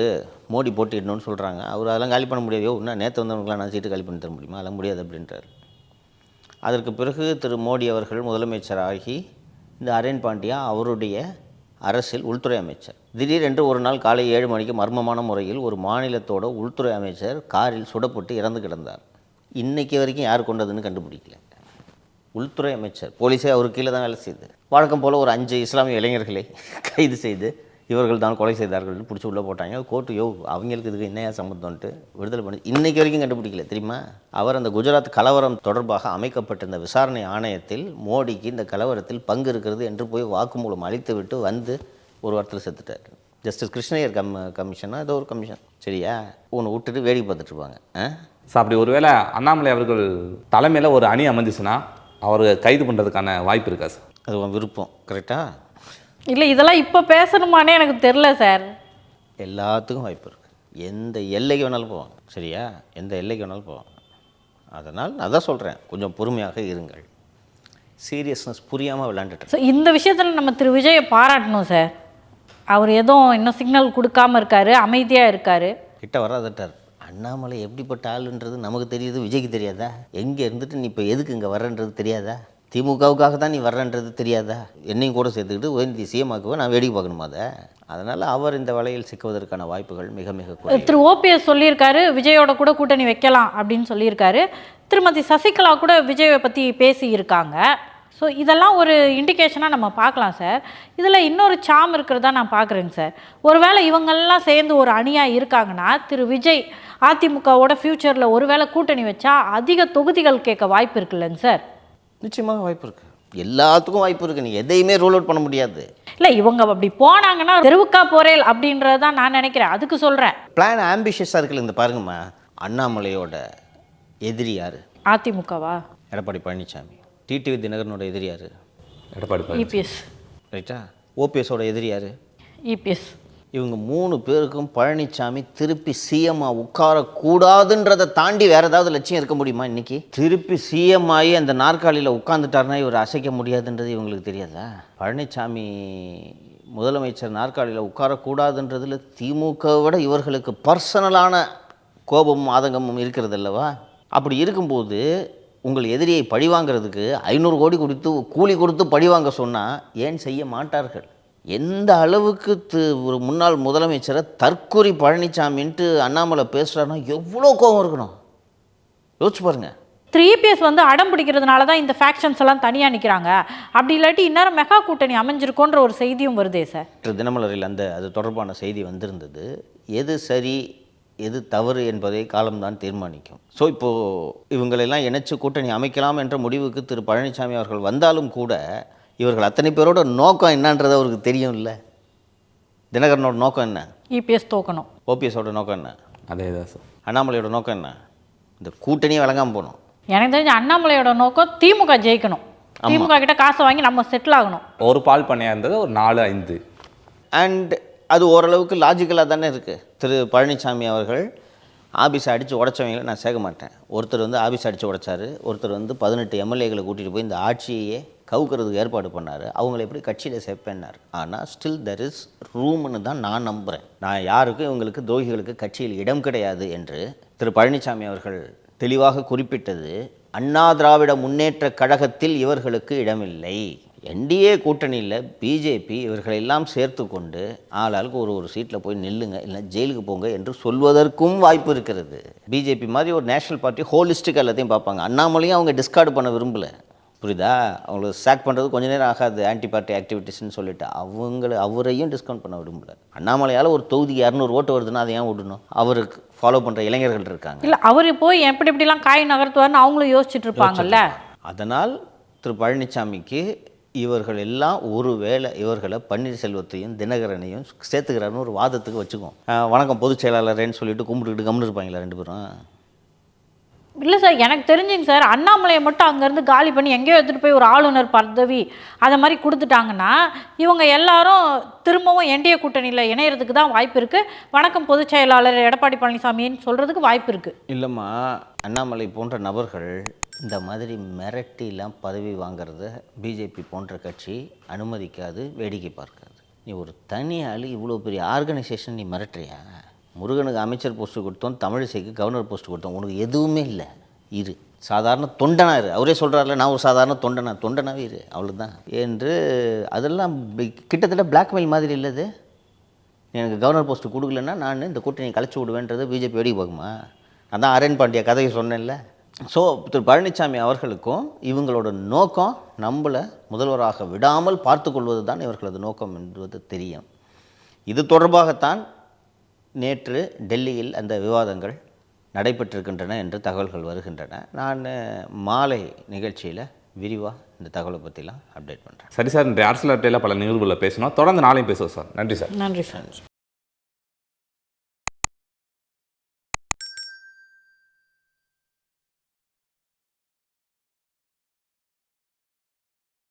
மோடி போட்டிடணும்னு சொல்கிறாங்க. அவர் அதெல்லாம் காலி பண்ண முடியாது. இன்னும் நேற்று வந்தவங்களுக்குலாம் நான் சீட்டு காலி பண்ணி தர முடியுமா? அதெல்லாம் முடியாது அப்படின்றார். அதற்கு பிறகு திரு மோடி அவர்கள் முதலமைச்சராகி இந்த ஹரேன் பாண்டியா அவருடைய அரசில் உள்துறை அமைச்சர். திடீரென்று ஒரு நாள் காலை 7 மணிக்கு மர்மமான முறையில் ஒரு மாநிலத்தோட உள்துறை அமைச்சர் காரில் சுடப்பட்டு இறந்து கிடந்தார். இன்றைக்கி வரைக்கும் யார் கொண்டதுன்னு கண்டுபிடிக்கல. உள்துறை அமைச்சர், போலீஸே அவருக்கு கீழே தான் வேலை செய்யுது. வழக்கம் போல் ஒரு 5 இஸ்லாமிய இளைஞர்களை கைது செய்து இவர்கள் தான் கொலை செய்தார்கள்னு பிடிச்சி உள்ளே போட்டாங்க. கோர்ட்டு அவங்களுக்கு இதுக்கு என்னையா சம்மந்தம்ன்ட்டு விடுதலை பண்ணி இன்றைக்கி வரைக்கும் கண்டுபிடிக்கல. தெரியுமா? அவர் அந்த குஜராத் கலவரம் தொடர்பாக அமைக்கப்பட்ட இந்த விசாரணை ஆணையத்தில் மோடிக்கு இந்த கலவரத்தில் பங்கு இருக்கிறது என்று போய் வாக்குமூலம் அளித்து விட்டு வந்து ஒரு வாரத்தில் செத்துட்டார். ஜஸ்டிஸ் கிருஷ்ணய்யர் கமிஷனா ஏதோ ஒரு கமிஷன். சரியா? உன்னை விட்டுட்டு வேடிக்கை பார்த்துட்டு இருப்பாங்க. ஸோ அப்படி ஒருவேளை அண்ணாமலை அவர்கள் தலைமையில் ஒரு அணி அமைஞ்சிச்சுன்னா அவர் கைது பண்ணுறதுக்கான வாய்ப்பு இருக்கா சார்? அது உன் விருப்பம். கரெக்டாக? இல்லை, இதெல்லாம் இப்போ பேசணுமானே எனக்கு தெரில சார். எல்லாத்துக்கும் வாய்ப்பு இருக்குது. எந்த எல்லைக்கு வேணாலும் போவாங்க. சரியா? எந்த எல்லைக்கு வேணாலும் போவாங்க. அதனால் அதான் சொல்கிறேன், கொஞ்சம் பொறுமையாக இருங்கள். சீரியஸ்னஸ் புரியாமல் விளையாண்டுட்டு. ஸோ இந்த விஷயத்தில் நம்ம திரு விஜயை பாராட்டணும் சார். அவர் எதுவும் இன்னும் சிக்னல் கொடுக்காமல் இருக்கார், அமைதியாக இருக்கார். கிட்ட வராதட்டார். அண்ணாமலை எப்படிப்பட்ட ஆளுன்றது நமக்கு தெரியுது, விஜய்க்கு தெரியாதா? எங்கே இருந்துட்டு நீ இப்போ எதுக்கு இங்கே வர்றன்றது தெரியாதா? திமுகவுக்காக தான் நீ வர்றன்றது தெரியாதா? என்னையும் கூட சேர்த்துக்கிட்டு உதயநிதி சிஎம்மாக்குவே நான் வேடிக்கை பார்க்கணுமா? அதனால் அவர் இந்த வலையில் சிக்குவதற்கான வாய்ப்புகள் மிக மிக குறைவு. திரு ஓபிஎஸ் சொல்லியிருக்காரு விஜயோட கூட கூட்டணி வைக்கலாம் அப்படின்னு சொல்லியிருக்காரு. திருமதி சசிகலா கூட விஜயை பற்றி பேசியிருக்காங்க. ஸோ இதெல்லாம் ஒரு இண்டிகேஷனாக நம்ம பார்க்கலாம் சார். இதில் இன்னொரு சாம் இருக்கிறதா நான் பார்க்குறேங்க சார். ஒருவேளை இவங்கெல்லாம் சேர்ந்து ஒரு அணியாக இருக்காங்கன்னா திரு விஜய் அதிமுகவோட ஃப்யூச்சரில் ஒருவேளை கூட்டணி வச்சா அதிக தொகுதிகள் கேட்க வாய்ப்பு இருக்குல்லங்க சார்? நிச்சயமாக வாய்ப்பு இருக்குது. எல்லாத்துக்கும் வாய்ப்பு இருக்குது. நீங்கள் எதையுமே ரூல் அவுட் பண்ண முடியாது. இல்லை, இவங்க அப்படி போனாங்கன்னா தெருவுக்கா போறேல் அப்படின்றது தான் நான் நினைக்கிறேன். அதுக்கு சொல்கிறேன். பிளான் ஆம்பிஷியஸாக இருக்குல்ல. இந்த பாருங்கம்மா, அண்ணாமலையோட எதிரி யார்? அதிமுகவா? எடப்பாடி பழனிசாமி. டிடிவி தினகரனோட எதிரி யார்? எடப்பாடி. இபிஎஸ். ரைட்டா? ஓபிஎஸோட எதிரி யார்? இபிஎஸ். இவங்க 3 பேருக்கும் பழனிசாமி திருப்பி சிஎம்மாக உட்காரக்கூடாதுன்றதை தாண்டி வேறு ஏதாவது லட்சியம் இருக்க முடியுமா? இன்றைக்கி திருப்பி சிஎம் ஆகி அந்த நாற்காலியில் உட்காந்துட்டாருன்னா இவர் அசைக்க முடியாதுன்றது இவங்களுக்கு தெரியாதா? பழனிசாமி முதலமைச்சர் நாற்காலியில் உட்காரக்கூடாதுன்றதில் திமுகவை விட இவர்களுக்கு பர்சனலான கோபமும் ஆதங்கமும் இருக்கிறது அல்லவா? அப்படி இருக்கும்போது உங்கள் எதிரியை பழிவாங்கிறதுக்கு 500 கோடி கொடுத்து கூலி கொடுத்து பழிவாங்க சொன்னால் ஏன் செய்ய மாட்டார்கள்? எந்த அளவுக்கு ஒரு முன்னாள் முதலமைச்சரை தற்கொலை பழனிசாமின்ட்டு அண்ணாமலை பேசுகிறாருன்னா எவ்வளோ கோபம் இருக்கணும் யோசிச்சு பாருங்க. 3PS வந்து அடம் பிடிக்கிறதுனால தான் இந்த ஃபேக்ஷன்ஸ் எல்லாம் தனியாக நிற்கிறாங்க. அப்படி இல்லாட்டி இந்நேரம் மெகா கூட்டணி அமைஞ்சிருக்கோன்ற ஒரு செய்தியும் வருதே சார். தினமலரில் அது தொடர்பான செய்தி வந்திருந்தது. எது சரி எது தவறு என்பதை காலம்தான் தீர்மானிக்கும். ஸோ இப்போது இவங்களெல்லாம் இணைச்சு கூட்டணி அமைக்கலாம் என்ற முடிவுக்கு திரு பழனிசாமி அவர்கள் வந்தாலும் கூட இவர்கள் அத்தனை பேரோட நோக்கம் என்னன்றது அவருக்கு தெரியும் இல்லை? தினகரனோட நோக்கம் என்ன? இபிஎஸ் தோக்கணும். ஓபிஎஸோட நோக்கம் என்ன? அதே தான் சார். அண்ணாமலையோட நோக்கம் என்ன? இந்த கூட்டணியை வழங்காமல் போகணும். எனக்கு தெரிஞ்ச அண்ணாமலையோட நோக்கம் திமுக ஜெயிக்கணும். திமுக கிட்ட காசை வாங்கி நம்ம செட்டில் ஆகணும். ஒரு பால் பண்ணையாக இருந்தது ஒரு 4-5. அண்ட் அது ஓரளவுக்கு லாஜிக்கலாக தானே இருக்குது. திரு பழனிசாமி அவர்கள் ஆபீஸை அடித்து உடச்சவங்களை நான் சேர்க்க மாட்டேன். ஒருத்தர் வந்து ஆபீஸ் அடித்து உடைச்சாரு, ஒருத்தர் வந்து 18 எம்எல்ஏக்களை கூட்டிகிட்டு போய் இந்த ஆட்சியையே கவுக்கிறதுக்கு ஏற்பாடு பண்ணார். அவங்கள எப்படி கட்சியில் சேர்ப்பேன்னார். ஆனால் ஸ்டில் தெர் இஸ் ரூம்னு தான் நான் நம்புகிறேன். நான் யாருக்கும் இவங்களுக்கு துரோகிகளுக்கு கட்சியில் இடம் கிடையாது என்று திரு பழனிசாமி அவர்கள் தெளிவாக குறிப்பிட்டது. அண்ணா திராவிட முன்னேற்ற கழகத்தில் இவர்களுக்கு இடமில்லை. என்டிஏ கூட்டணியில் பிஜேபி இவர்களெல்லாம் சேர்த்து கொண்டு ஆளாளுக்கு ஒரு சீட்டில் போய் நில்லுங்க, இல்லை ஜெயிலுக்கு போங்க என்று சொல்வதற்கும் வாய்ப்பு இருக்கிறது. பிஜேபி மாதிரி ஒரு நேஷனல் பார்ட்டி ஹோலிஸ்டிக் எல்லாத்தையும் பார்ப்பாங்க. அண்ணாமலையும் அவங்க டிஸ்கார்டு பண்ண விரும்பலை, புரியுதா? அவங்களுக்கு சாக் பண்ணுறது கொஞ்சம் நேரம் ஆகாது, ஆன்டி பார்ட்டி ஆக்டிவிட்டீஸ்ன்னு சொல்லிட்டு அவரையும் டிஸ்கவுண்ட் பண்ண விரும்பல. அண்ணாமலையால் ஒரு தொகுதிக்கு 200 ஓட்டு வருதுன்னா அதை ஏன் விடணும்? அவருக்கு ஃபாலோ பண்ணுற இளைஞர்கள் இருக்காங்க. இல்லை, அவர் போய் எப்படிலாம் காய் நகர்த்துவார்னு அவங்களும் யோசிச்சுட்டு இருப்பாங்கல்ல. அதனால் திரு பழனிசாமிக்கு இவர்கள் எல்லாம் ஒருவேளை இவர்களை பன்னீர்செல்வத்தையும் தினகரனையும் சேர்த்துக்கிறாருன்னு ஒரு வாதத்துக்கு வச்சுக்கோம். வணக்கம் பொதுச் செயலாளரேன்னு சொல்லிட்டு கும்பிட்டுக்கிட்டு கம்னு இருப்பாங்களா 2 பேரும்? இல்லை சார், எனக்கு தெரிஞ்சுங்க சார், அண்ணாமலையை மட்டும் அங்கேருந்து காலி பண்ணி எங்கேயோ எடுத்துகிட்டு போய் ஒரு ஆளுநர் பதவி அதை மாதிரி கொடுத்துட்டாங்கன்னா இவங்க எல்லாரும் திரும்பவும் என்டிஏ கூட்டணியில் இணையறதுக்கு தான் வாய்ப்பு இருக்குது. வணக்கம் பொதுச் செயலாளர் எடப்பாடி பழனிசாமின்னு சொல்கிறதுக்கு வாய்ப்பு இருக்குது. இல்லைம்மா, அண்ணாமலை போன்ற நபர்கள் இந்த மாதிரி மிரட்டிலாம் பதவி வாங்கிறத பிஜேபி போன்ற கட்சி அனுமதிக்காது, வேடிக்கை பார்க்காது. நீ ஒரு தனி ஆள் இவ்வளோ பெரிய ஆர்கனைசேஷன் நீ மிரட்டுறியா? முருகனுக்கு அமைச்சர் போஸ்ட்டு கொடுத்தோம், தமிழிசைக்கு கவர்னர் போஸ்ட்டு கொடுத்தோம், உனக்கு எதுவுமே இல்லை, இரு சாதாரண தொண்டனா இரு. அவரே சொல்கிறார்ல, நான் ஒரு சாதாரண தொண்டனாவே இரு, அவ்வளோதான் என்று. அதெல்லாம் கிட்டத்தட்ட பிளாக்மெயில் மாதிரி இல்லது. எனக்கு கவர்னர் போஸ்ட்டு கொடுக்கலன்னா நான் இந்த கூட்டணியை கலைச்சி விடுவேன்றதை பிஜேபி வேடிக்கை பார்க்குமா? அதான் ஆர்என் பாண்டியா கதையை சொன்னேன்ல. ஸோ திரு பழனிசாமி அவர்களுக்கும் இவங்களோட நோக்கம் நம்மளை முதல்வராக விடாமல் பார்த்து கொள்வது தான் இவர்களது நோக்கம் என்பது தெரியும். இது தொடர்பாகத்தான் நேற்று டெல்லியில் அந்த விவாதங்கள் நடைபெற்றிருக்கின்றன என்று தகவல்கள் வருகின்றன. நான் மாலை நிகழ்ச்சியில் விரிவாக இந்த தகவலை பற்றிலாம் அப்டேட் பண்ணுறேன். சரி சார், இந்த அரசியல் அட்டையில் பல நிகழ்வுகளில் பேசணும். தொடர்ந்து நாளையும் பேசுவோம் சார். நன்றி சார். நன்றி சார்.